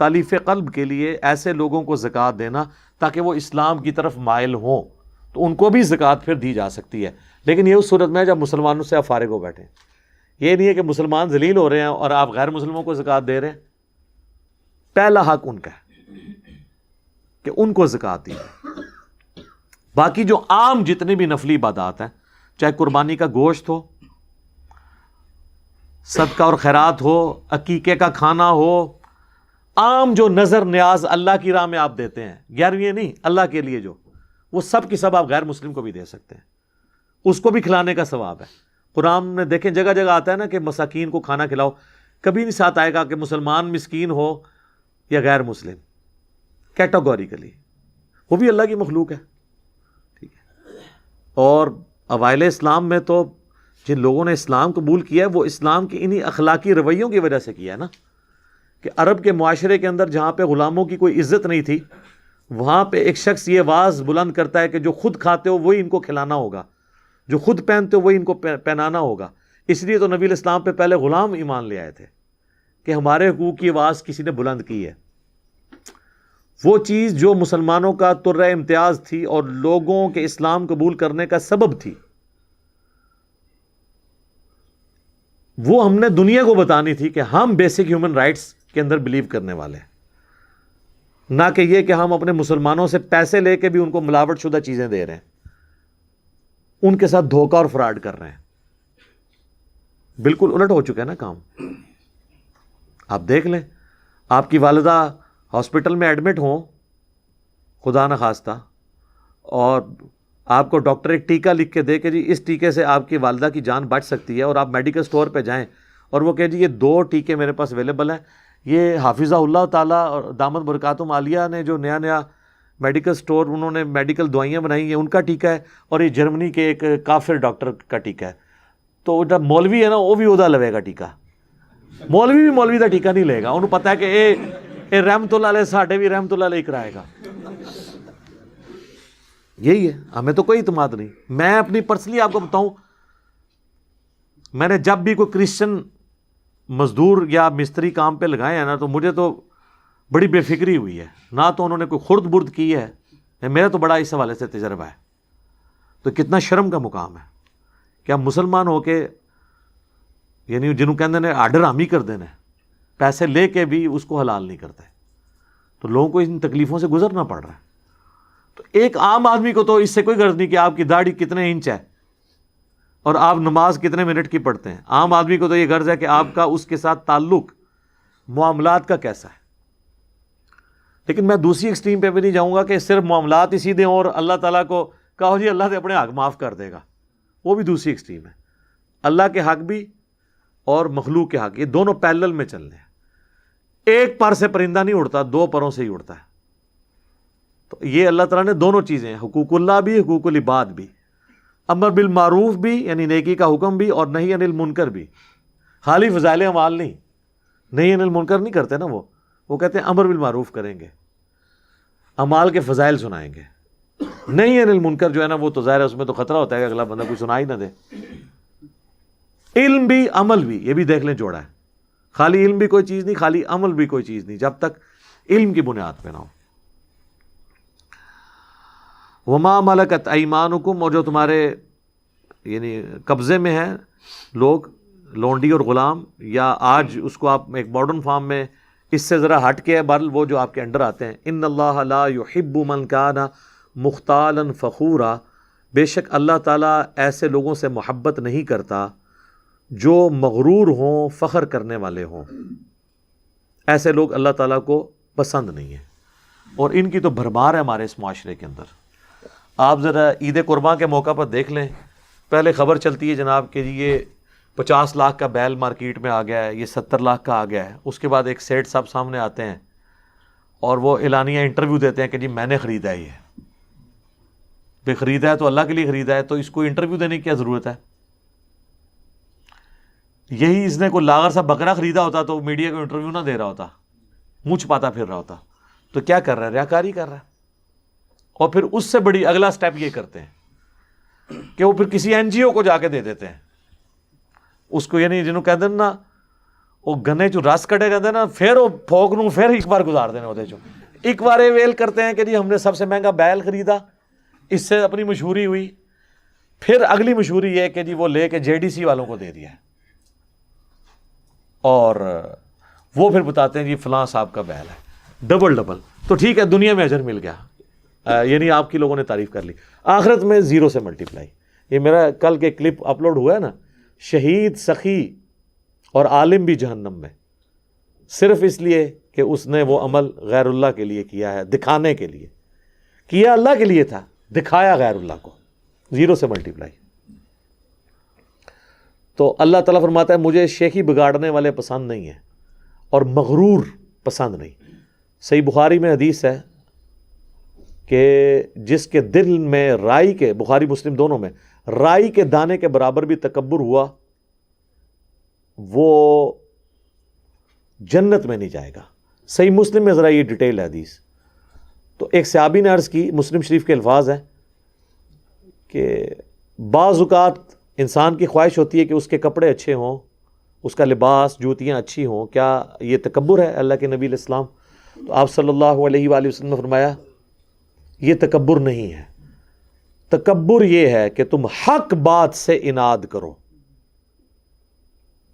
Speaker 1: تالیف قلب کے لیے ایسے لوگوں کو زکوٰۃ دینا تاکہ وہ اسلام کی طرف مائل ہوں، تو ان کو بھی زکوٰۃ پھر دی جا سکتی ہے، لیکن یہ اس صورت میں جب مسلمانوں سے آپ فارغ ہو بیٹھیں۔ یہ نہیں ہے کہ مسلمان ذلیل ہو رہے ہیں اور آپ غیر مسلموں کو زکوٰۃ دے رہے ہیں۔ پہلا حق ان کا ہے کہ ان کو زکوٰۃ دی جائے۔ باقی جو عام جتنے بھی نفلی عبادات ہیں، چاہے قربانی کا گوشت ہو، صدقہ اور خیرات ہو، عقیقے کا کھانا ہو، عام جو نظر نیاز اللہ کی راہ میں آپ دیتے ہیں، 11ویں نہیں، اللہ کے لیے جو، وہ سب کی سب آپ غیر مسلم کو بھی دے سکتے ہیں، اس کو بھی کھلانے کا ثواب ہے۔ قرآن میں دیکھیں جگہ جگہ آتا ہے نا کہ مساکین کو کھانا کھلاؤ، کبھی نہیں ساتھ آئے گا کہ مسلمان مسکین ہو یا غیر مسلم، کیٹاگوریکلی، وہ بھی اللہ کی مخلوق ہے، ٹھیک ہے۔ اور اوائل اسلام میں تو جن لوگوں نے اسلام قبول کیا ہے وہ اسلام کی انہی اخلاقی رویوں کی وجہ سے کیا ہے نا، کہ عرب کے معاشرے کے اندر جہاں پہ غلاموں کی کوئی عزت نہیں تھی، وہاں پہ ایک شخص یہ آواز بلند کرتا ہے کہ جو خود کھاتے ہو وہی ان کو کھلانا ہوگا، جو خود پہنتے ہو وہی ان کو پہنانا ہوگا۔ اس لیے تو نبی الاسلام پہ پہلے غلام ایمان لے آئے تھے کہ ہمارے حقوق کی آواز کسی نے بلند کی ہے۔ وہ چیز جو مسلمانوں کا ترہ امتیاز تھی اور لوگوں کے اسلام قبول کرنے کا سبب تھی، وہ ہم نے دنیا کو بتانی تھی کہ ہم بیسک ہیومن رائٹس کے اندر بلیو کرنے والے ہیں، نہ کہ یہ کہ ہم اپنے مسلمانوں سے پیسے لے کے بھی ان کو ملاوٹ شدہ چیزیں دے رہے ہیں، ان کے ساتھ دھوکہ اور فراڈ کر رہے ہیں۔ بالکل الٹ ہو چکا ہے نا کام۔ آپ دیکھ لیں، آپ کی والدہ ہاسپٹل میں ایڈمٹ ہوں خدا نخواستہ، اور آپ کو ڈاکٹر ایک ٹیکہ لکھ کے دے کہ جی اس ٹیکے سے آپ کی والدہ کی جان بچ سکتی ہے، اور آپ میڈیکل سٹور پہ جائیں اور وہ کہے جی یہ 2 ٹیکے میرے پاس اویلیبل ہیں، یہ حافظہ اللہ تعالیٰ اور دامت برکاتہم عالیہ نے جو نیا میڈیکل سٹور انہوں نے میڈیکل دوائیاں بنائی ہیں ان کا ٹیکہ ہے، اور یہ جرمنی کے ایک کافر ڈاکٹر کا ٹیکہ ہے۔ تو جب مولوی ہے نا وہ بھی ادا لوے گا ٹیکہ، مولوی بھی مولوی کا ٹیکہ نہیں لے گا، انہوں پتہ ہے کہ اے رحمت اللہ علیہ ساڈے بھی رحمت اللہ علیہ کرائے گا۔ یہی ہے، ہمیں تو کوئی اعتماد نہیں۔ میں اپنی پرسنلی آپ کو بتاؤں، میں نے جب بھی کوئی کرسچن مزدور یا مستری کام پہ لگائے ہیں نا، تو مجھے تو بڑی بے فکری ہوئی ہے، نہ تو انہوں نے کوئی خرد برد کی ہے، میرا تو بڑا اس حوالے سے تجربہ ہے۔ تو کتنا شرم کا مقام ہے کہ آپ مسلمان ہو کے، یعنی جنہوں کہتے ہیں آرڈر ہم ہی کر دینے، پیسے لے کے بھی اس کو حلال نہیں کرتے، تو لوگوں کو ان تکلیفوں سے گزرنا پڑ رہا ہے۔ تو ایک عام آدمی کو تو اس سے کوئی غرض نہیں کہ آپ کی داڑھی کتنے انچ ہے اور آپ نماز کتنے منٹ کی پڑھتے ہیں۔ عام آدمی کو تو یہ غرض ہے کہ آپ کا اس کے ساتھ تعلق معاملات کا کیسا ہے۔ لیکن میں دوسری ایکسٹریم پہ بھی نہیں جاؤں گا کہ صرف معاملات ہی سیدھے اور اللہ تعالیٰ کو کہو جی اللہ سے اپنے حق معاف کر دے گا، وہ بھی دوسری ایکسٹریم ہے۔ اللہ کے حق بھی اور مخلوق کے حق، یہ دونوں پیرلل میں چلنے ہیں۔ ایک پر سے پرندہ نہیں اڑتا، 2 پروں سے ہی اڑتا ہے۔ تو یہ اللہ تعالیٰ نے دونوں چیزیں، حقوق اللہ بھی، حقوق العباد بھی، امر بالمعروف بھی یعنی نیکی کا حکم بھی، اور نہی عن المنکر بھی۔ خالی فضائل اعمال نہیں، نہی عن المنکر نہیں کرتے نا، وہ کہتے ہیں امر بالمعروف کریں گے، اعمال کے فضائل سنائیں گے۔ نہی عن المنکر جو ہے نا وہ تو ظاہر ہے اس میں تو خطرہ ہوتا ہے کہ اگلا بندہ کوئی سنا ہی نہ دے۔ علم بھی عمل بھی، یہ بھی دیکھ لیں جوڑا ہے، خالی علم بھی کوئی چیز نہیں، خالی عمل بھی کوئی چیز نہیں جب تک علم کی بنیاد پہ نہ ہو۔ وما ملکت ایمانکم، اور جو تمہارے یعنی قبضے میں ہیں لوگ، لونڈی اور غلام، یا آج اس کو آپ ایک ماڈرن فارم میں اس سے ذرا ہٹ کے ہے، بہرحال وہ جو آپ کے انڈر آتے ہیں، ان اللہ لا یحب من کان مختالا فخورا، بے شک اللہ تعالیٰ ایسے لوگوں سے محبت نہیں کرتا جو مغرور ہوں، فخر کرنے والے ہوں. ایسے لوگ اللہ تعالیٰ کو پسند نہیں ہیں، اور ان کی تو بھرمار ہے ہمارے اس معاشرے کے اندر. آپ ذرا عید قربان کے موقع پر دیکھ لیں، پہلے خبر چلتی ہے جناب کہ یہ 50 لاکھ کا بیل مارکیٹ میں آ گیا ہے، یہ 70 لاکھ کا آ گیا ہے. اس کے بعد ایک سیٹ صاحب سامنے آتے ہیں اور وہ اعلانیہ انٹرویو دیتے ہیں کہ جی میں نے خریدا ہے، یہ بے خریدا ہے تو اللہ کے لیے خریدا ہے، تو اس کو انٹرویو دینے کی کیا ضرورت ہے؟ یہی اس نے کوئی لاغر سا بکرا خریدا ہوتا تو میڈیا کو انٹرویو نہ دے رہا ہوتا، منہ چھپاتا پھر رہا ہوتا. تو کیا کر رہا ہے؟ ریاکاری کر رہا ہے. اور پھر اس سے بڑی اگلا سٹیپ یہ کرتے ہیں کہ وہ پھر کسی این جی او کو جا کے دے دیتے ہیں اس کو، یعنی جنہوں کہتے ہیں نا وہ گنے چو رس کٹے کہتے ہیں نا، پھر وہ پھوک نوں پھر ایک بار گزار دینے ہوتے چو ایک بار ویل کرتے ہیں کہ جی ہم نے سب سے مہنگا بیل خریدا، اس سے اپنی مشہوری ہوئی. پھر اگلی مشہوری یہ کہ جی وہ لے کے جے ڈی سی والوں کو دے دیا ہے، اور وہ پھر بتاتے ہیں جی فلاں صاحب کا بیل ہے، ڈبل. تو ٹھیک ہے، دنیا میں اجر مل گیا، یعنی آپ کی لوگوں نے تعریف کر لی. آخرت میں 0 سے ملٹیپلائی. یہ میرا کل کے کلپ اپلوڈ ہوا ہے نا، شہید، سخی اور عالم بھی جہنم میں، صرف اس لیے کہ اس نے وہ عمل غیر اللہ کے لیے کیا ہے، دکھانے کے لیے کیا، اللہ کے لیے تھا، دکھایا غیر اللہ کو. 0 سے ملٹیپلائی. تو اللہ تعالیٰ فرماتا ہے مجھے شیخی بگاڑنے والے پسند نہیں ہیں اور مغرور پسند نہیں. صحیح بخاری میں حدیث ہے کہ جس کے دل میں رائی کے، بخاری مسلم دونوں میں، رائی کے دانے کے برابر بھی تکبر ہوا، وہ جنت میں نہیں جائے گا. صحیح مسلم میں ذرا یہ ڈیٹیل ہے حدیث. تو ایک صحابی نے عرض کی، مسلم شریف کے الفاظ ہیں کہ بعض اوقات انسان کی خواہش ہوتی ہے کہ اس کے کپڑے اچھے ہوں، اس کا لباس، جوتیاں اچھی ہوں. کیا یہ تکبر ہے؟ اللہ کے نبی علیہ السلام. تو آپ صلی اللہ علیہ وآلہ وسلم نے فرمایا یہ تکبر نہیں ہے، تکبر یہ ہے کہ تم حق بات سے اناد کرو،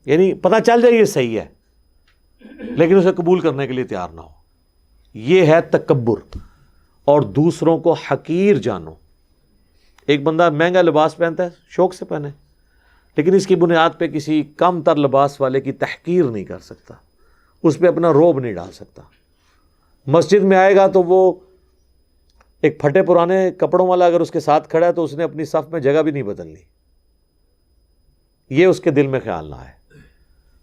Speaker 1: یعنی پتہ چل جائے یہ صحیح ہے لیکن اسے قبول کرنے کے لیے تیار نہ ہو. یہ ہے تکبر. اور دوسروں کو حقیر جانو. ایک بندہ مہنگا لباس پہنتا ہے، شوق سے پہنے، لیکن اس کی بنیاد پہ کسی کم تر لباس والے کی تحقیر نہیں کر سکتا، اس پہ اپنا روب نہیں ڈال سکتا. مسجد میں آئے گا تو وہ ایک پھٹے پرانے کپڑوں والا اگر اس کے ساتھ کھڑا ہے تو اس نے اپنی صف میں جگہ بھی نہیں بدلنی. یہ اس کے دل میں خیال نہ آئے.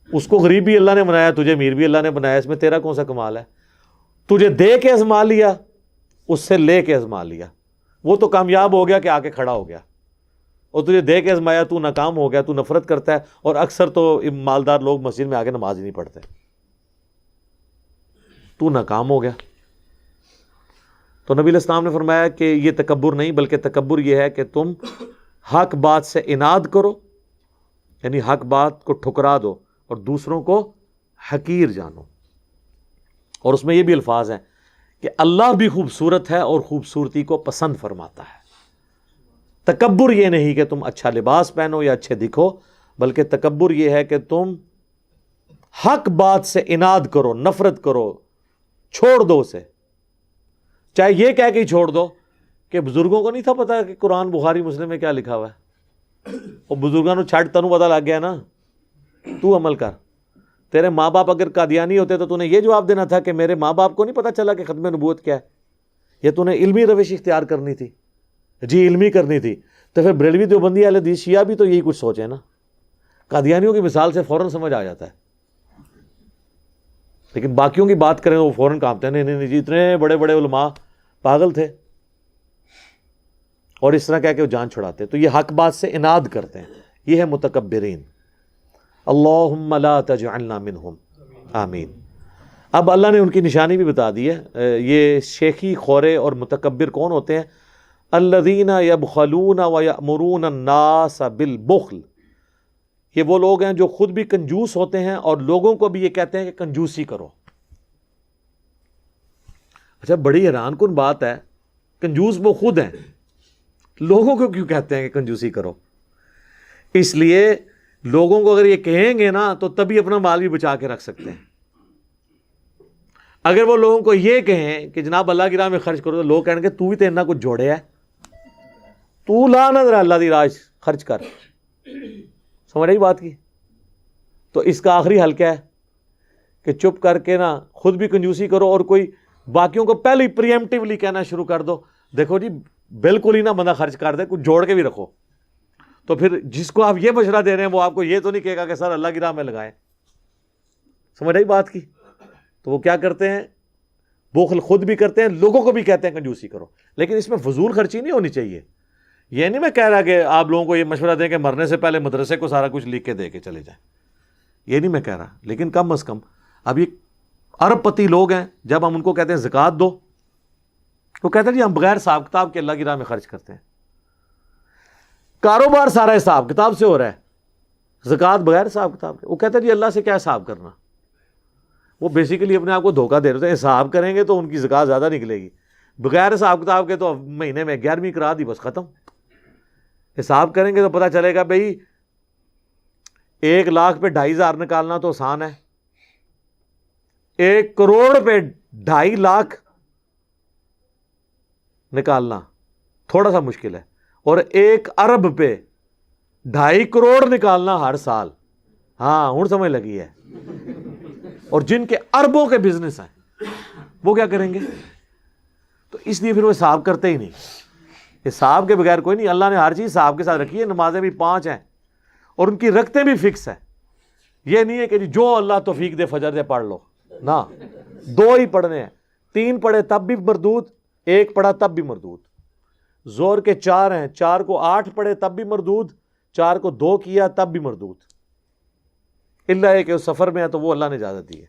Speaker 1: اس کو غریب بھی اللہ نے بنایا، تجھے امیر بھی اللہ نے بنایا، اس میں تیرا کون سا کمال ہے؟ تجھے دے کے آزما لیا، اس سے لے کے آزما لیا. وہ تو کامیاب ہو گیا کہ آ کے کھڑا ہو گیا، اور تجھے دے کے آزمایا، تو ناکام ہو گیا، تو نفرت کرتا ہے. اور اکثر تو مالدار لوگ مسجد میں آگے نماز ہی نہیں پڑھتے، تو ناکام ہو گیا. تو نبی علیہ السلام نے فرمایا کہ یہ تکبر نہیں، بلکہ تکبر یہ ہے کہ تم حق بات سے اناد کرو، یعنی حق بات کو ٹھکرا دو اور دوسروں کو حقیر جانو. اور اس میں یہ بھی الفاظ ہیں کہ اللہ بھی خوبصورت ہے اور خوبصورتی کو پسند فرماتا ہے. تکبر یہ نہیں کہ تم اچھا لباس پہنو یا اچھے دکھو، بلکہ تکبر یہ ہے کہ تم حق بات سے اناد کرو، نفرت کرو، چھوڑ دو اسے. چاہے یہ کہہ کے ہی چھوڑ دو کہ بزرگوں کو نہیں تھا پتا کہ قرآن بخاری مسلم میں کیا لکھا ہوا ہے، اور بزرگوں نے چھٹ تنوں پتا لگ گیا نا، تو عمل کر. تیرے ماں باپ اگر قادیانی ہوتے تو نے یہ جواب دینا تھا کہ میرے ماں باپ کو نہیں پتا چلا کہ ختم نبوت کیا ہے، یہ تو نے علمی روش اختیار کرنی تھی. جی علمی کرنی تھی. تو پھر بریلوی دیوبندی اہل حدیث شیعہ بھی تو یہی کچھ سوچے نا. قادیانیوں کی مثال سے فوراً سمجھ آ جاتا ہے، لیکن باقیوں کی بات کریں تو وہ فوراً کانپتے ہیں، نہیں جی اتنے بڑے بڑے علماء پاگل تھے، اور اس طرح کہہ کے وہ جان چھڑاتے. تو یہ حق بات سے اناد کرتے ہیں، یہ ہے متکبرین. اللہم لا تجعلنا منہم، آمین. اب اللہ نے ان کی نشانی بھی بتا دی ہے. یہ شیخی، خورے اور متکبر کون ہوتے ہیں؟ الذین یبخلون ویأمرون الناس بالبخل. یہ وہ لوگ ہیں جو خود بھی کنجوس ہوتے ہیں اور لوگوں کو بھی یہ کہتے ہیں کہ کنجوسی کرو. اچھا بڑی حیران کن بات ہے، کنجوس وہ خود ہیں، لوگوں کو کیوں کہتے ہیں کہ کنجوسی کرو؟ اس لیے لوگوں کو اگر یہ کہیں گے نا تو تبھی اپنا مال بھی بچا کے رکھ سکتے ہیں. اگر وہ لوگوں کو یہ کہیں کہ جناب اللہ کی راہ میں خرچ کرو تو لوگ کہیں گے تو بھی تو اتنا کچھ جوڑے ہے, تو لا نظر اللہ دی راہ خرچ کر. سمجھ رہی بات کی؟ تو اس کا آخری حل کیا ہے کہ چپ کر کے نا خود بھی کنجوسی کرو اور کوئی باقیوں کو پہلے ہی پریمپٹیولی کہنا شروع کر دو, دیکھو جی بالکل ہی نہ بندہ خرچ کر دے, کچھ جوڑ کے بھی رکھو. تو پھر جس کو آپ یہ مشورہ دے رہے ہیں وہ آپ کو یہ تو نہیں کہے گا کہ سر اللہ کی راہ میں لگائیں. سمجھ رہی بات کی؟ تو وہ کیا کرتے ہیں, بخل خود بھی کرتے ہیں, لوگوں کو بھی کہتے ہیں کنجوسی کرو. لیکن اس میں فضول خرچی نہیں ہونی چاہیے. یہ نہیں میں کہہ رہا کہ آپ لوگوں کو یہ مشورہ دیں کہ مرنے سے پہلے مدرسے کو سارا کچھ لکھ کے دے کے چلے جائیں, یہ نہیں میں کہہ رہا. لیکن کم از کم اب یہ ارب پتی لوگ ہیں, جب ہم ان کو کہتے ہیں زکوٰۃ دو, وہ کہتے ہیں جی ہم بغیر حساب کتاب کے اللہ کی راہ میں خرچ کرتے ہیں. کاروبار سارا حساب کتاب سے ہو رہا ہے, زکوٰۃ بغیر حساب کتاب کے. وہ کہتے ہیں جی اللہ سے کیا حساب کرنا. وہ بیسیکلی اپنے آپ کو دھوکہ دے رہے ہیں. حساب کریں گے تو ان کی زکوٰۃ زیادہ نکلے گی, بغیر حساب کتاب کے تو مہینے میں 11ویں کرا دی, بس ختم. حساب کریں گے تو پتہ چلے گا بھائی 1 لاکھ پہ 2,500 نکالنا تو آسان ہے, 1 کروڑ پہ 2.5 لاکھ نکالنا تھوڑا سا مشکل ہے, اور 1 ارب پہ 2.5 کروڑ نکالنا ہر سال, ہاں ہوں سمجھ لگی ہے. اور جن کے اربوں کے بزنس ہیں وہ کیا کریں گے؟ تو اس لیے پھر وہ حساب کرتے ہی نہیں. حساب کے بغیر کوئی نہیں. اللہ نے ہر چیز حساب کے ساتھ رکھی ہے. نمازیں بھی 5 ہیں اور ان کی رکھتے بھی فکس ہیں. یہ نہیں ہے کہ جو اللہ توفیق دے فجر دے پڑھ لو, نہ 2 ہی پڑھنے ہیں. 3 پڑھے تب بھی مردود, 1 پڑھا تب بھی مردود. زور کے 4 ہیں, 4 کو 8 پڑھے تب بھی مردود, 4 کو 2 کیا تب بھی مردود. اللہ ہے کہ اس سفر میں ہے تو وہ اللہ نے اجازت دی ہے.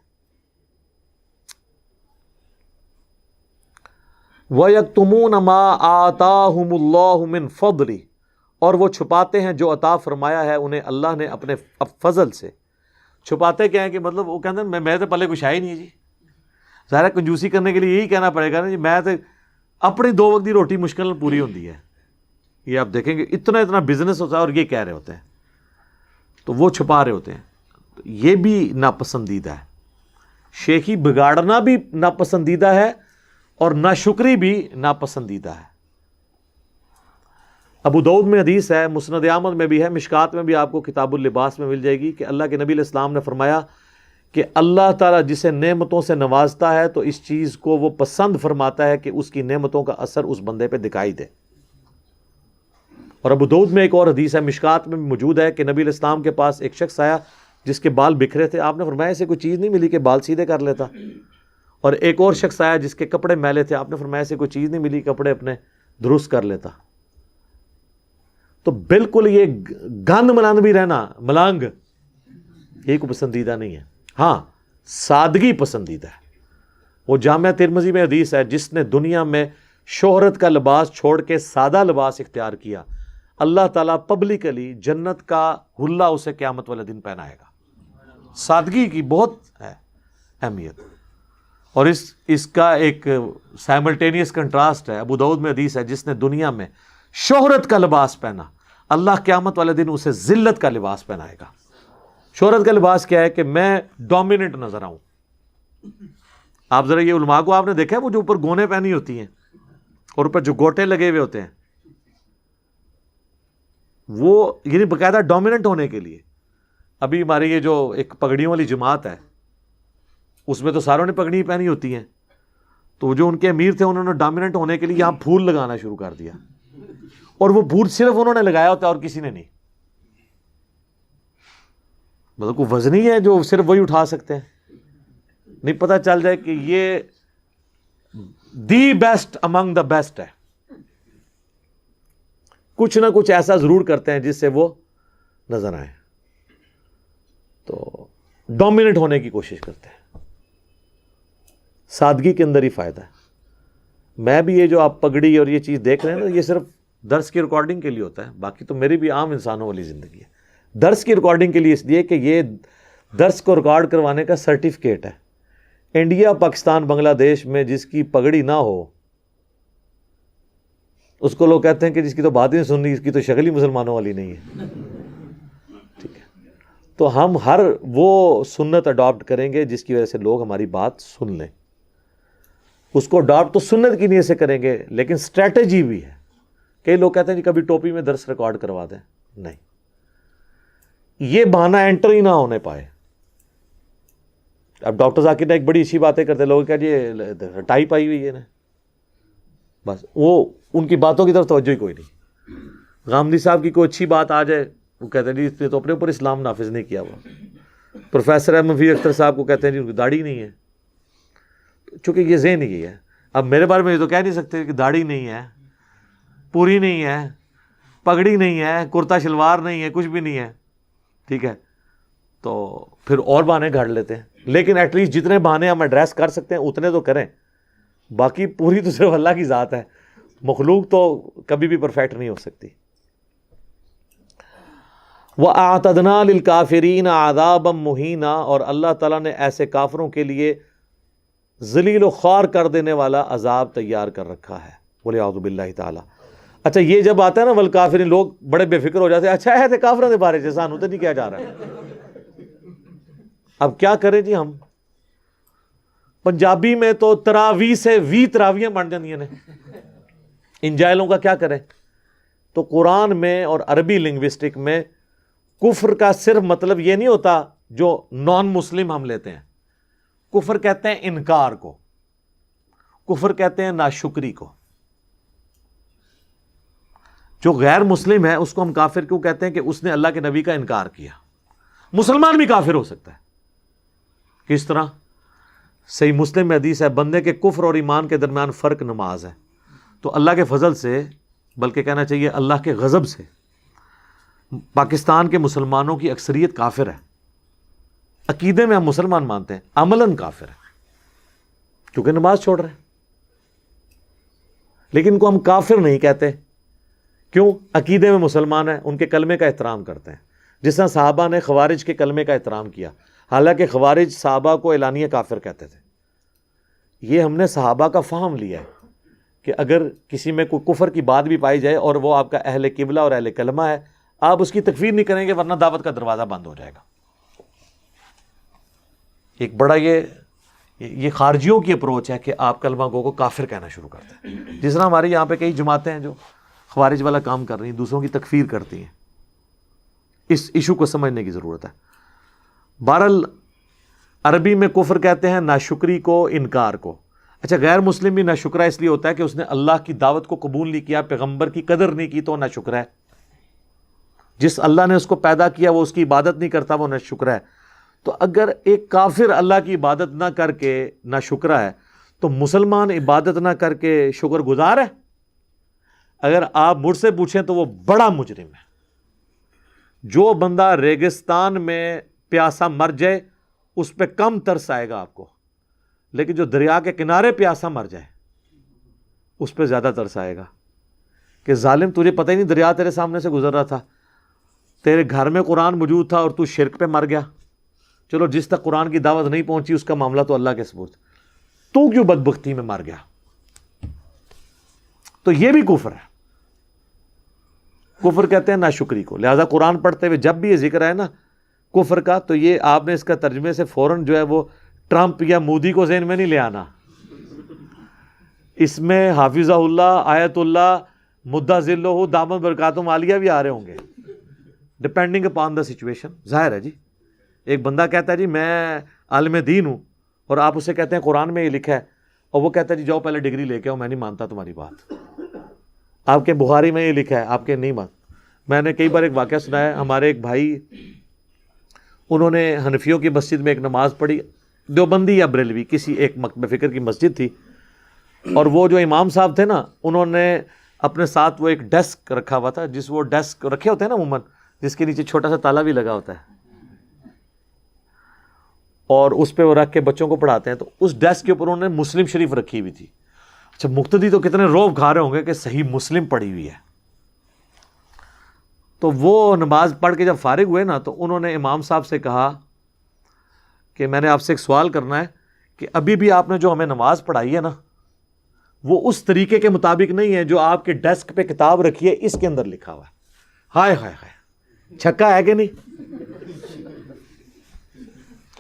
Speaker 1: وَيَكْتُمُونَ مَا آتَاهُمُ اللَّهُ مِنْ فَضْلِهِ, اور وہ چھپاتے ہیں جو عطا فرمایا ہے انہیں اللہ نے اپنے فضل سے. چھپاتے کیا ہیں کہ مطلب وہ کہتے ہیں میں تو پلے کچھ ہے ہی نہیں جی. ظاہر ہے کنجوسی کرنے کے لیے یہی کہنا پڑے گا نا جی, میں تو اپنی 2 وقت کی روٹی مشکل پوری ہوتی ہے. یہ آپ دیکھیں گے اتنا بزنس ہوتا ہے اور یہ کہہ رہے ہوتے ہیں, تو وہ چھپا رہے ہوتے ہیں. تو یہ بھی ناپسندیدہ ہے. شیخی بگاڑنا بھی ناپسندیدہ ہے اور ناشکری بھی ناپسندیدہ ہے. ابو داؤد میں حدیث ہے, مسند احمد میں بھی ہے, مشکات میں بھی آپ کو کتاب اللباس میں مل جائے گی کہ اللہ کے نبی علیہ السلام نے فرمایا کہ اللہ تعالیٰ جسے نعمتوں سے نوازتا ہے تو اس چیز کو وہ پسند فرماتا ہے کہ اس کی نعمتوں کا اثر اس بندے پہ دکھائی دے. اور ابو داؤد میں ایک اور حدیث ہے, مشکات میں بھی موجود ہے کہ نبی علیہ السلام کے پاس ایک شخص آیا جس کے بال بکھرے تھے. آپ نے فرمایا اسے کوئی چیز نہیں ملی کہ بال سیدھے کر لیتا. اور ایک اور شخص آیا جس کے کپڑے میلے تھے. آپ نے فرمایا اسے کوئی چیز نہیں ملی, کپڑے اپنے درست کر لیتا. تو بالکل یہ گند ملان بھی رہنا, ملانگ, یہ کو پسندیدہ نہیں ہے. ہاں سادگی پسندیدہ ہے. وہ جامعہ ترمذی میں حدیث ہے, جس نے دنیا میں شہرت کا لباس چھوڑ کے سادہ لباس اختیار کیا, اللہ تعالیٰ پبلکلی جنت کا حلہ اسے قیامت والے دن پہنائے گا. سادگی کی بہت ہے اہمیت. اور اس کا ایک سائملٹینیس کنٹراسٹ ہے. ابو داؤد میں حدیث ہے, جس نے دنیا میں شہرت کا لباس پہنا, اللہ قیامت والے دن اسے ذلت کا لباس پہنائے گا. شہرت کا لباس کیا ہے کہ میں ڈومیننٹ نظر آؤں. آپ ذرا یہ علماء کو آپ نے دیکھا ہے وہ جو اوپر گونے پہنی ہوتی ہیں اور اوپر جو گوٹے لگے ہوئے ہوتے ہیں, وہ یعنی باقاعدہ ڈومیننٹ ہونے کے لیے. ابھی ہماری یہ جو ایک پگڑیوں والی جماعت ہے اس میں تو ساروں نے پگڑی پہنی ہوتی ہیں, تو جو ان کے امیر تھے انہوں نے ڈومیننٹ ہونے کے لیے یہاں پھول لگانا شروع کر دیا, اور وہ پھول صرف انہوں نے لگایا ہوتا ہے اور کسی نے نہیں. مطلب کوئی وزنی ہے جو صرف وہی اٹھا سکتے ہیں, نہیں پتہ چل جائے کہ یہ the best Umang the best ہے. کچھ نہ کچھ ایسا ضرور کرتے ہیں جس سے وہ نظر آئیں, تو ڈومیننٹ ہونے کی کوشش کرتے ہیں. سادگی کے اندر ہی فائدہ ہے. میں بھی یہ جو آپ پگڑی اور یہ چیز دیکھ رہے ہیں نا, یہ صرف درس کی ریکارڈنگ کے لیے ہوتا ہے, باقی تو میری بھی عام انسانوں والی زندگی ہے. درس کی ریکارڈنگ کے لیے اس لیے کہ یہ درس کو ریکارڈ کروانے کا سرٹیفکیٹ ہے. انڈیا, پاکستان, بنگلہ دیش میں جس کی پگڑی نہ ہو اس کو لوگ کہتے ہیں کہ جس کی تو بات ہی نہیں سننی, اس کی تو شکل ہی مسلمانوں والی نہیں ہے. ٹھیک ہے, تو ہم ہر وہ سنت اڈاپٹ کریں گے جس کی وجہ سے لوگ ہماری بات سن لیں. اس کو اڈاپٹ تو سنت کی نیت سے کریں گے, لیکن اسٹریٹجی بھی ہے. کئی لوگ کہتے ہیں جی کبھی ٹوپی میں درس ریکارڈ کروا دیں. نہیں, یہ بہانہ انٹر ہی نہ ہونے پائے. اب ڈاکٹر ذاکر نے ایک بڑی اچھی باتیں کرتے, لوگ کہتے یہ ٹائپ آئی ہوئی ہے نا, بس وہ ان کی باتوں کی طرف توجہ ہی کوئی نہیں. غامدی صاحب کی کوئی اچھی بات آ جائے, وہ کہتے ہیں جی اس نے تو اپنے اوپر اسلام نافذ نہیں کیا ہوا. پروفیسر احمد فی اختر صاحب کو کہتے ہیں جی ان کی داڑھی نہیں ہے. چونکہ یہ ذہن ہی ہے. اب میرے بارے میں یہ تو کہہ نہیں سکتے کہ داڑھی نہیں ہے, پوری نہیں ہے, پگڑی نہیں ہے, کرتا شلوار نہیں ہے, کچھ بھی نہیں ہے. ٹھیک ہے, تو پھر اور بہانے گھڑ لیتے ہیں. لیکن ایٹ لیسٹ جتنے بہانے ہم ایڈریس کر سکتے ہیں اتنے تو کریں. باقی پوری تو صرف اللہ کی ذات ہے, مخلوق تو کبھی بھی پرفیکٹ نہیں ہو سکتی. وَأَعْتَدْنَا لِلْكَافِرِينَ عَذَابًا مُهِينًا, اور اللہ تعالیٰ نے ایسے کافروں کے لیے ذلیل و خوار کر دینے والا عذاب تیار کر رکھا ہے. وَلِعَوْذُ بِاللَّهِ تعالیٰ. اچھا یہ جب آتا ہے نا والکافرین, لوگ بڑے بے فکر ہو جاتے ہیں. اچھا ہے تے کافروں کے بارے سے سانوں تے نہیں کیا جا رہا ہے. اب کیا کریں جی ہم, پنجابی میں تو تراویح سے 20 تراویحیں بن جاندیاں نے, ان جاہلوں کا کیا کریں. تو قرآن میں اور عربی لنگوسٹک میں کفر کا صرف مطلب یہ نہیں ہوتا جو نان مسلم ہم لیتے ہیں. کفر کہتے ہیں انکار کو, کفر کہتے ہیں ناشکری کو. جو غیر مسلم ہے اس کو ہم کافر کیوں کہتے ہیں کہ اس نے اللہ کے نبی کا انکار کیا. مسلمان بھی کافر ہو سکتا ہے. کس طرح؟ صحیح مسلم میں حدیث ہے, بندے کے کفر اور ایمان کے درمیان فرق نماز ہے. تو اللہ کے فضل سے, بلکہ کہنا چاہیے اللہ کے غضب سے, پاکستان کے مسلمانوں کی اکثریت کافر ہے. عقیدے میں ہم مسلمان مانتے ہیں, عملاً کافر ہے کیونکہ نماز چھوڑ رہے ہیں. لیکن ان کو ہم کافر نہیں کہتے. کیوں؟ عقیدے میں مسلمان ہیں, ان کے کلمے کا احترام کرتے ہیں. جس طرح صحابہ نے خوارج کے کلمے کا احترام کیا, حالانکہ خوارج صحابہ کو اعلانیہ کافر کہتے تھے. یہ ہم نے صحابہ کا فہم لیا ہے کہ اگر کسی میں کوئی کفر کی بات بھی پائی جائے اور وہ آپ کا اہل قبلہ اور اہل کلمہ ہے, آپ اس کی تکفیر نہیں کریں گے ورنہ دعوت کا دروازہ بند ہو جائے گا. ایک بڑا یہ خارجیوں کی اپروچ ہے کہ آپ کلمہ گو کو کافر کہنا شروع کرتے ہیں. جس طرح ہمارے یہاں پہ کئی جماعتیں ہیں جو خوارج والا کام کر رہی ہیں, دوسروں کی تکفیر کرتی ہیں. اس ایشو کو سمجھنے کی ضرورت ہے. بہرحال عربی میں کفر کہتے ہیں ناشکری کو, انکار کو. اچھا غیر مسلم بھی ناشکرہ اس لیے ہوتا ہے کہ اس نے اللہ کی دعوت کو قبول نہیں کیا, پیغمبر کی قدر نہیں کی, تو ناشکرہ ہے. جس اللہ نے اس کو پیدا کیا وہ اس کی عبادت نہیں کرتا, وہ ناشکرہ ہے. تو اگر ایک کافر اللہ کی عبادت نہ کر کے ناشکرہ ہے, تو مسلمان عبادت نہ کر کے شکر گزار ہے؟ اگر آپ مجھ سے پوچھیں تو وہ بڑا مجرم ہے. جو بندہ ریگستان میں پیاسا مر جائے اس پہ کم ترس آئے گا آپ کو, لیکن جو دریا کے کنارے پیاسا مر جائے اس پہ زیادہ ترس آئے گا کہ ظالم تجھے پتہ ہی نہیں دریا تیرے سامنے سے گزر رہا تھا, تیرے گھر میں قرآن موجود تھا اور تو شرک پہ مر گیا. چلو جس تک قرآن کی دعوت نہیں پہنچی اس کا معاملہ تو اللہ کے سپرد, تو کیوں بدبختی میں مر گیا. تو یہ بھی کفر ہے. کفر کہتے ہیں ناشکری کو. لہذا قرآن پڑھتے ہوئے جب بھی یہ ذکر ہے نا کفر کا, تو یہ آپ نے اس کا ترجمے سے فوراً جو ہے وہ ٹرمپ یا مودی کو ذہن میں نہیں لے آنا. اس میں حافظہ اللہ, آیت اللہ, مدہ ذلہ, دامت برکاتہم عالیہ بھی آ رہے ہوں گے, ڈپینڈنگ اپان دا سچویشن. ظاہر ہے جی, ایک بندہ کہتا ہے جی میں عالم دین ہوں, اور آپ اسے کہتے ہیں قرآن میں یہ لکھا ہے, اور وہ کہتا ہے جی جاؤ پہلے ڈگری لے کے آؤ, میں نہیں مانتا تمہاری بات. آپ کے بخاری میں یہ لکھا ہے, آپ کے نہیں مان. میں نے کئی بار ایک واقعہ سنا ہے, ہمارے ایک بھائی, انہوں نے حنفیوں کی مسجد میں ایک نماز پڑھی, دیوبندی یا بریلوی کسی ایک مکتب فکر کی مسجد تھی, اور وہ جو امام صاحب تھے نا انہوں نے اپنے ساتھ وہ ایک ڈیسک رکھا ہوا تھا, جس وہ ڈیسک رکھے ہوتے ہیں نا عموماً, جس کے نیچے چھوٹا سا تالا بھی لگا ہوتا ہے, اور اس پہ وہ رکھ کے بچوں کو پڑھاتے ہیں. تو اس ڈیسک کے اوپر انہوں نے مسلم شریف رکھی ہوئی تھی. اچھا مقتدی تو کتنے روب کھا رہے ہوں گے کہ صحیح مسلم پڑھی ہوئی ہے. تو وہ نماز پڑھ کے جب فارغ ہوئے نا, تو انہوں نے امام صاحب سے کہا کہ میں نے آپ سے ایک سوال کرنا ہے کہ ابھی بھی آپ نے جو ہمیں نماز پڑھائی ہے نا وہ اس طریقے کے مطابق نہیں ہے جو آپ کے ڈیسک پہ کتاب رکھی ہے اس کے اندر لکھا ہوا ہے. ہائے ہائے ہائے, چھکا ہے کہ نہیں؟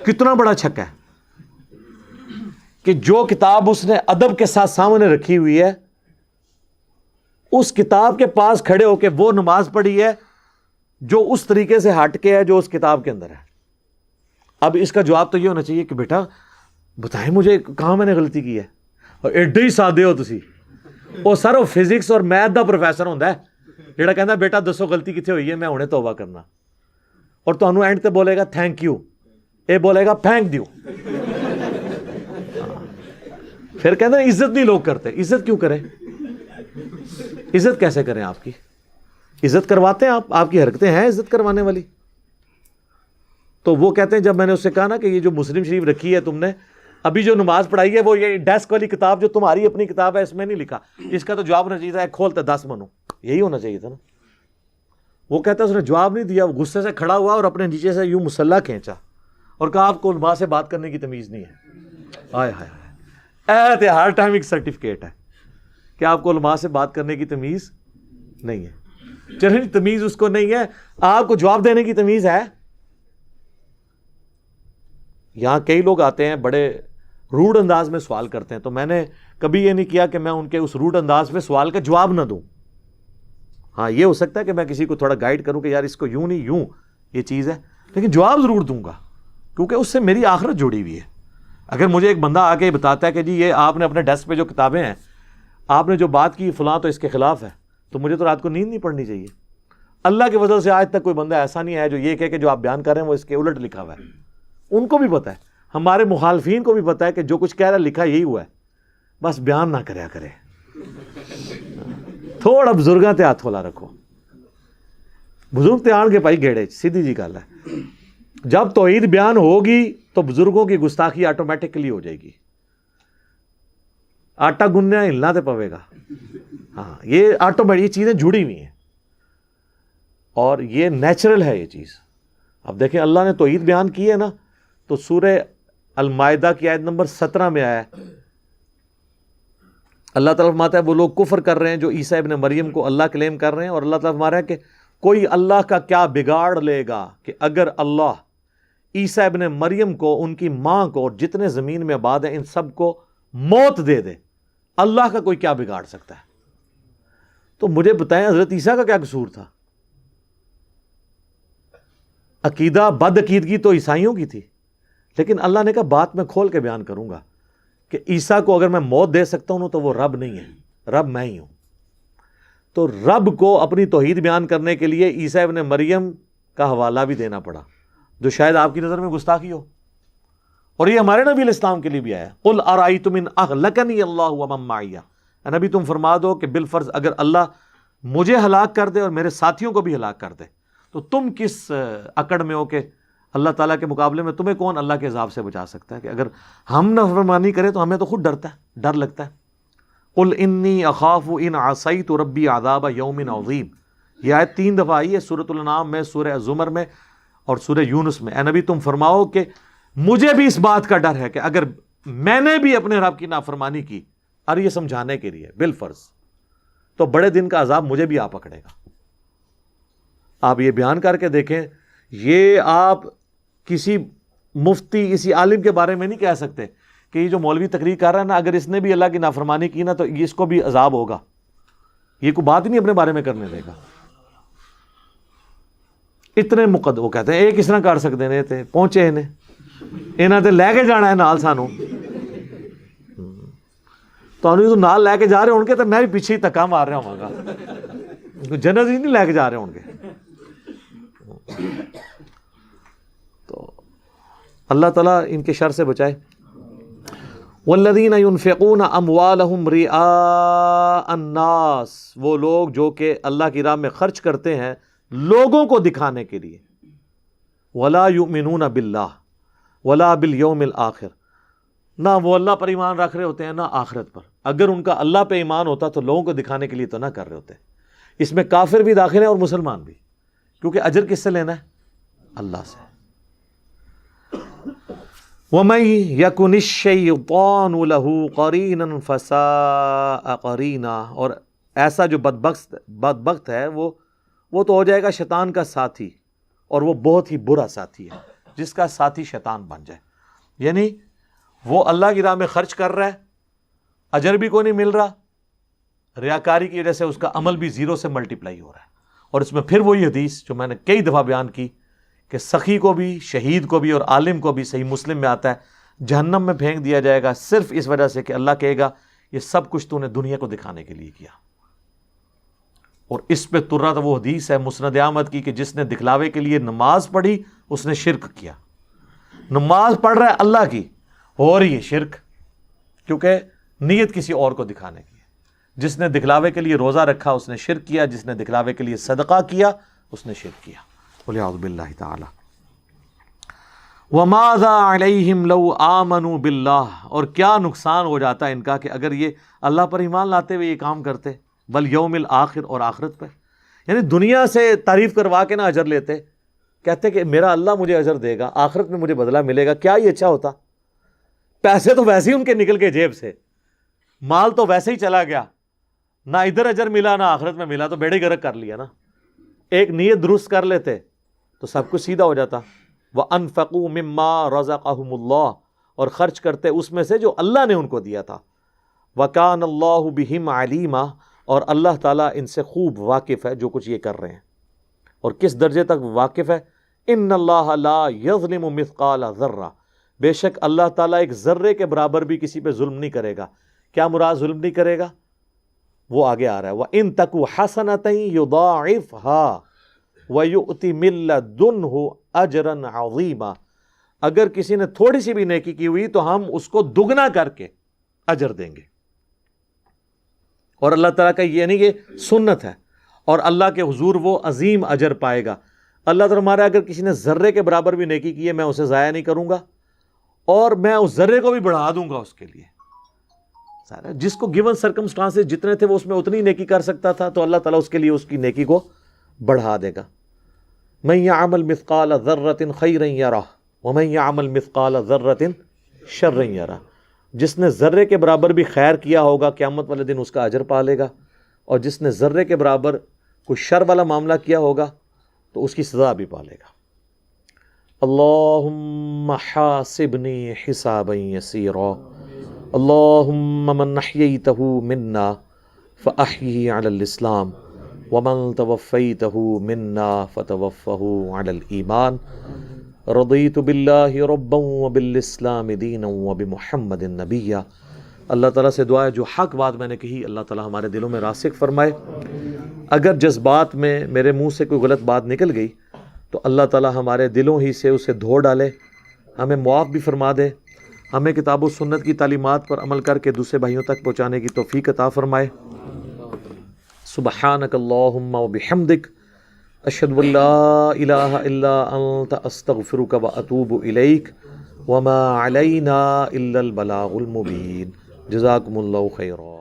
Speaker 1: کتنا بڑا چھکا ہے کہ جو کتاب اس نے ادب کے ساتھ سامنے رکھی ہوئی ہے اس کتاب کے پاس کھڑے ہو کے وہ نماز پڑھی ہے جو اس طریقے سے ہٹ کے ہے جو اس کتاب کے اندر ہے. اب اس کا جواب تو یہ ہونا چاہیے کہ بیٹا بتائیں مجھے کہاں میں نے غلطی کی ہے. اور ایڈے ہی سادے ہو تسی, وہ سر وہ فزکس اور میتھ دا پروفیسر ہوتا ہے جہاں کہنا بیٹا دسو غلطی کتنے ہوئی ہے میں ہنے توبہ کرنا, اور تمہیں اینڈ تے بولے گا تھینک یو, اے بولے گا پھینک دیو. پھر کہنا عزت نہیں لوگ کرتے. عزت کیوں کریں؟ عزت کیسے کریں؟ آپ کی عزت کرواتے ہیں آپ کی حرکتیں ہیں عزت کروانے والی. تو وہ کہتے ہیں جب میں نے اس سے کہا نا کہ یہ جو مسلم شریف رکھی ہے تم نے ابھی جو نماز پڑھائی ہے وہ یہ ڈیسک والی کتاب جو تمہاری اپنی کتاب ہے اس میں نہیں لکھا, اس کا تو جواب ہونا چاہیے تھا کھولتے 10 منو, یہی ہونا چاہیے تھا نا. وہ کہتا ہے اس نے جواب نہیں دیا, وہ غصے سے کھڑا ہوا اور اپنے نیچے سے یوں مسلح کھینچا اور کہا آپ کو علماء سے بات کرنے کی تمیز نہیں ہے. ہائے ہائے ہائے, ہر ٹائم ایک سرٹیفکیٹ ہے کہ آپ کو علماء سے بات کرنے کی تمیز نہیں ہے. چلیں تمیز اس کو نہیں ہے, آپ کو جواب دینے کی تمیز ہے. یہاں کئی لوگ آتے ہیں بڑے روڈ انداز میں سوال کرتے ہیں, تو میں نے کبھی یہ نہیں کیا کہ میں ان کے اس روڈ انداز میں سوال کا جواب نہ دوں. ہاں یہ ہو سکتا ہے کہ میں کسی کو تھوڑا گائیڈ کروں کہ یار اس کو یوں نہیں یوں یہ چیز ہے, لیکن جواب ضرور دوں گا کیونکہ اس سے میری آخرت جڑی ہوئی ہے. اگر مجھے ایک بندہ آ کے بتاتا ہے کہ جی یہ آپ نے اپنے ڈیسک پہ جو کتابیں ہیں آپ نے جو بات کی فلاں تو اس کے خلاف ہے, تو مجھے تو رات کو نیند نہیں پڑنی چاہیے. اللہ کی وجہ سے آج تک کوئی بندہ ایسا نہیں ہے جو یہ کہے کہ جو آپ بیان کر رہے ہیں وہ اس کے الٹ لکھا ہوا ہے. ان کو بھی پتہ ہے, ہمارے مخالفین کو بھی پتہ ہے کہ جو کچھ کہہ رہا ہے لکھا یہی ہوا ہے, بس بیان نہ کریا کرے. تھوڑا بزرگاں تے ہاتھ والا رکھو, بزرگ تے آن کے پائی گھیڑے, سیدھی جی گل ہے. جب توحید بیان ہوگی تو بزرگوں کی گستاخی آٹومیٹکلی ہو جائے گی. آٹا گننا ہلنا تے پوے گا. ہاں یہ آٹومیٹک, یہ چیزیں جڑی ہوئی ہیں اور یہ نیچرل ہے یہ چیز. اب دیکھیں اللہ نے توحید بیان کی ہے نا, تو سورہ المائدہ کی آیت نمبر 17 میں آیا ہے, اللہ تعالیٰ فرماتا ہے وہ لوگ کفر کر رہے ہیں جو عیسیٰ ابن مریم کو اللہ کلیم کر رہے ہیں, اور اللہ تعالیٰ فرما رہا ہے کہ کوئی اللہ کا کیا بگاڑ لے گا کہ اگر اللہ عیسیٰ ابن مریم کو, ان کی ماں کو اور جتنے زمین میں آباد ہیں ان سب کو موت دے دے, اللہ کا کوئی کیا بگاڑ سکتا ہے؟ تو مجھے بتائیں حضرت عیسیٰ کا کیا قصور تھا؟ عقیدہ بد عقیدگی تو عیسائیوں کی تھی, لیکن اللہ نے کہا بات میں کھول کے بیان کروں گا کہ عیسیٰ کو اگر میں موت دے سکتا ہوں تو وہ رب نہیں ہے, رب میں ہی ہوں. تو رب کو اپنی توحید بیان کرنے کے لیے عیسیٰ ابن مریم کا حوالہ بھی دینا پڑا, جو شاید آپ کی نظر میں گستاخی ہو. اور یہ ہمارے نبی علیہ السلام کے لیے بھی آیا, قل ارأیتم ان اہلکنی اللہ ومن معی, نبی تم فرما دو کہ بالفرض اگر اللہ مجھے ہلاک کر دے اور میرے ساتھیوں کو بھی ہلاک کر دے تو تم کس اکڑ میں ہو کہ اللہ تعالیٰ کے مقابلے میں تمہیں کون اللہ کے عذاب سے بچا سکتا ہے؟ کہ اگر ہم نافرمانی کریں تو ہمیں تو خود ڈر لگتا ہے. قل انی اخاف ان عصیت ربی عذاب یوم عظیم, یہ آیت 3 دفعہ آئی ہے سورۃ الانعام میں, سورہ زمر میں اور سورہ یونس میں. اے نبی تم فرماؤ کہ مجھے بھی اس بات کا ڈر ہے کہ اگر میں نے بھی اپنے رب کی نافرمانی کی, اور یہ سمجھانے کے لیے بالفرض, تو بڑے دن کا عذاب مجھے بھی آ پکڑے گا. آپ یہ بیان کر کے دیکھیں, یہ آپ کسی مفتی کسی عالم کے بارے میں نہیں کہہ سکتے کہ یہ جو مولوی تقریر کر رہا ہے نا اگر اس نے بھی اللہ کی نافرمانی کی نا تو اس کو بھی عذاب ہوگا. یہ کوئی بات ہی نہیں اپنے بارے میں کرنے دے گا. اتنے وہ کہتے ہیں یہ کس طرح کر سکتے ہیں, تے پہنچے انہیں تے لے کے جانا ہے نال سانو, تو نال لے کے جا رہے ہوں گے تو میں بھی پیچھے ہی تکا مار رہا ہوں گا, جنت ہی نہیں لے کے جا رہے ہوں گے. تو اللہ تعالیٰ ان کے شر سے بچائے. والذین ينفقون اموالهم رئاء الناس, وہ لوگ جو کہ اللہ کی راہ میں خرچ کرتے ہیں لوگوں کو دکھانے کے لیے. ولا یؤمنون باللہ ولا بالیوم الآخر, نہ وہ اللہ پر ایمان رکھ رہے ہوتے ہیں نہ آخرت پر. اگر ان کا اللہ پہ ایمان ہوتا تو لوگوں کو دکھانے کے لیے تو نہ کر رہے ہوتے. اس میں کافر بھی داخل ہیں اور مسلمان بھی, کیونکہ اجر کس سے لینا ہے؟ اللہ سے. وَمَن يَكُنِ الشَّيْطَانُ لَهُ قَرِينًا فَسَاءَ قَرِينًا, اور ایسا جو بدبخت ہے وہ تو ہو جائے گا شیطان کا ساتھی, اور وہ بہت ہی برا ساتھی ہے. جس کا ساتھی شیطان بن جائے. یعنی وہ اللہ کی راہ میں خرچ کر رہا ہے, اجر بھی کوئی نہیں مل رہا, ریاکاری کی وجہ سے اس کا عمل بھی زیرو سے ملٹیپلائی ہو رہا ہے. اور اس میں پھر وہی حدیث جو میں نے کئی دفعہ بیان کی کہ سخی کو بھی, شہید کو بھی اور عالم کو بھی, صحیح مسلم میں آتا ہے, جہنم میں پھینک دیا جائے گا صرف اس وجہ سے کہ اللہ کہے گا یہ سب کچھ تو نے دنیا کو دکھانے کے لیے کیا. اور اس پہ ترا تو وہ حدیث ہے مسند احمد کی کہ جس نے دکھلاوے کے لیے نماز پڑھی اس نے شرک کیا. نماز پڑھ رہا ہے اللہ کی, ہو رہی ہے شرک, کیونکہ نیت کسی اور کو دکھانے کی ہے. جس نے دکھلاوے کے لیے روزہ رکھا اس نے شرک کیا, جس نے دکھلاوے کے لیے صدقہ کیا اس نے شرک کیا. وَلِعَوْذُ بِاللَّهِ تعالی. وَمَاذَا عَلَيْهِمْ لَوْ آمَنُوا بِاللَّهِ, اور کیا نقصان ہو جاتا ہے ان کا کہ اگر یہ اللہ پر ایمان لاتے ہوئے یہ کام کرتے, وَالْيَوْمِ الْآخِرِ, اور آخرت پہ. یعنی دنیا سے تعریف کروا کے نہ اجر لیتے, کہتے کہ میرا اللہ مجھے اجر دے گا, آخرت میں مجھے بدلہ ملے گا, کیا یہ اچھا ہوتا؟ پیسے تو ویسے ہی ان کے نکل کے جیب سے, مال تو ویسے ہی چلا گیا, نہ ادھر اجر ملا نہ آخرت میں ملا, تو بیڑے گرک کر لیا نا. ایک نیت درست کر لیتے تو سب کچھ سیدھا ہو جاتا. وَأَنفَقُوا مِمَّا رَزَقَهُمُ اللَّهُ, اور خرچ کرتے اس میں سے جو اللہ نے ان کو دیا تھا. وَكَانَ اللَّهُ بِهِمْ عَلِيمًا, اور اللہ تعالیٰ ان سے خوب واقف ہے جو کچھ یہ کر رہے ہیں. اور کس درجے تک واقف ہے؟ إِنَّ اللَّهَ لَا يَظْلِمُ مِثْقَالَ ذَرَّةٍ, بے شک اللہ تعالیٰ ایک ذرے کے برابر بھی کسی پہ ظلم نہیں کرے گا. کیا مراد ظلم نہیں کرے گا؟ وہ آگے آ رہا ہے, وَإِن تَكُ حَسَنَةً يُضَاعِفْهَا وَيُؤْتِ مِن لَّدُنْهُ أَجْرًا عَظِيمًا, اگر کسی نے تھوڑی سی بھی نیکی کی ہوئی تو ہم اس کو دگنا کر کے اجر دیں گے. اور اللہ تعالیٰ کا یہ نہیں کہ سنت ہے, اور اللہ کے حضور وہ عظیم اجر پائے گا. اللہ تعالیٰ ہمارا اگر کسی نے ذرے کے برابر بھی نیکی کی ہے میں اسے ضائع نہیں کروں گا, اور میں اس ذرے کو بھی بڑھا دوں گا اس کے لیے. جس کو گیون سرکمسٹانسز جتنے تھے وہ اس میں اتنی نیکی کر سکتا تھا, تو اللہ تعالیٰ اس کے لیے اس کی نیکی کو بڑھا دے گا. مَن يَعْمَلْ مِثْقَالَ ذَرَّةٍ خَيْرًا يَرَهُ وَمَن يَعْمَلْ مِثْقَالَ ذَرَّةٍ شَرًّا يَرَهُ, جس نے ذرے کے برابر بھی خیر کیا ہوگا قیامت والے دن اس کا اجر پا لے گا, اور جس نے ذرے کے برابر کوئی شر والا معاملہ کیا ہوگا تو اس کی سزا بھی پا لے گا. اللہم حاسبنی حسابا یسیرا, اللہم من احییتہ منا فاحیہ علی الاسلام ومن توفیتہ منا فتوفہ علی الایمان. رضیت باللہ ربا وبالاسلام دینا وبمحمد نبیا. اللہ تعالیٰ سے دعا ہے جو حق بات میں نے کہی اللہ تعالیٰ ہمارے دلوں میں راسخ فرمائے. اگر جذبات میں میرے منہ سے کوئی غلط بات نکل گئی تو اللہ تعالیٰ ہمارے دلوں ہی سے اسے دھو ڈالے, ہمیں معاف بھی فرما دے, ہمیں کتاب و سنت کی تعلیمات پر عمل کر کے دوسرے بھائیوں تک پہنچانے کی توفیق عطا فرمائے. سبحانک اللہم و بحمدک, اشہد ان لا الہ الا انت, استغفرک و اتوب الیک, وما علینا الا البلاغ المبین. جزاکم اللہ خیرا.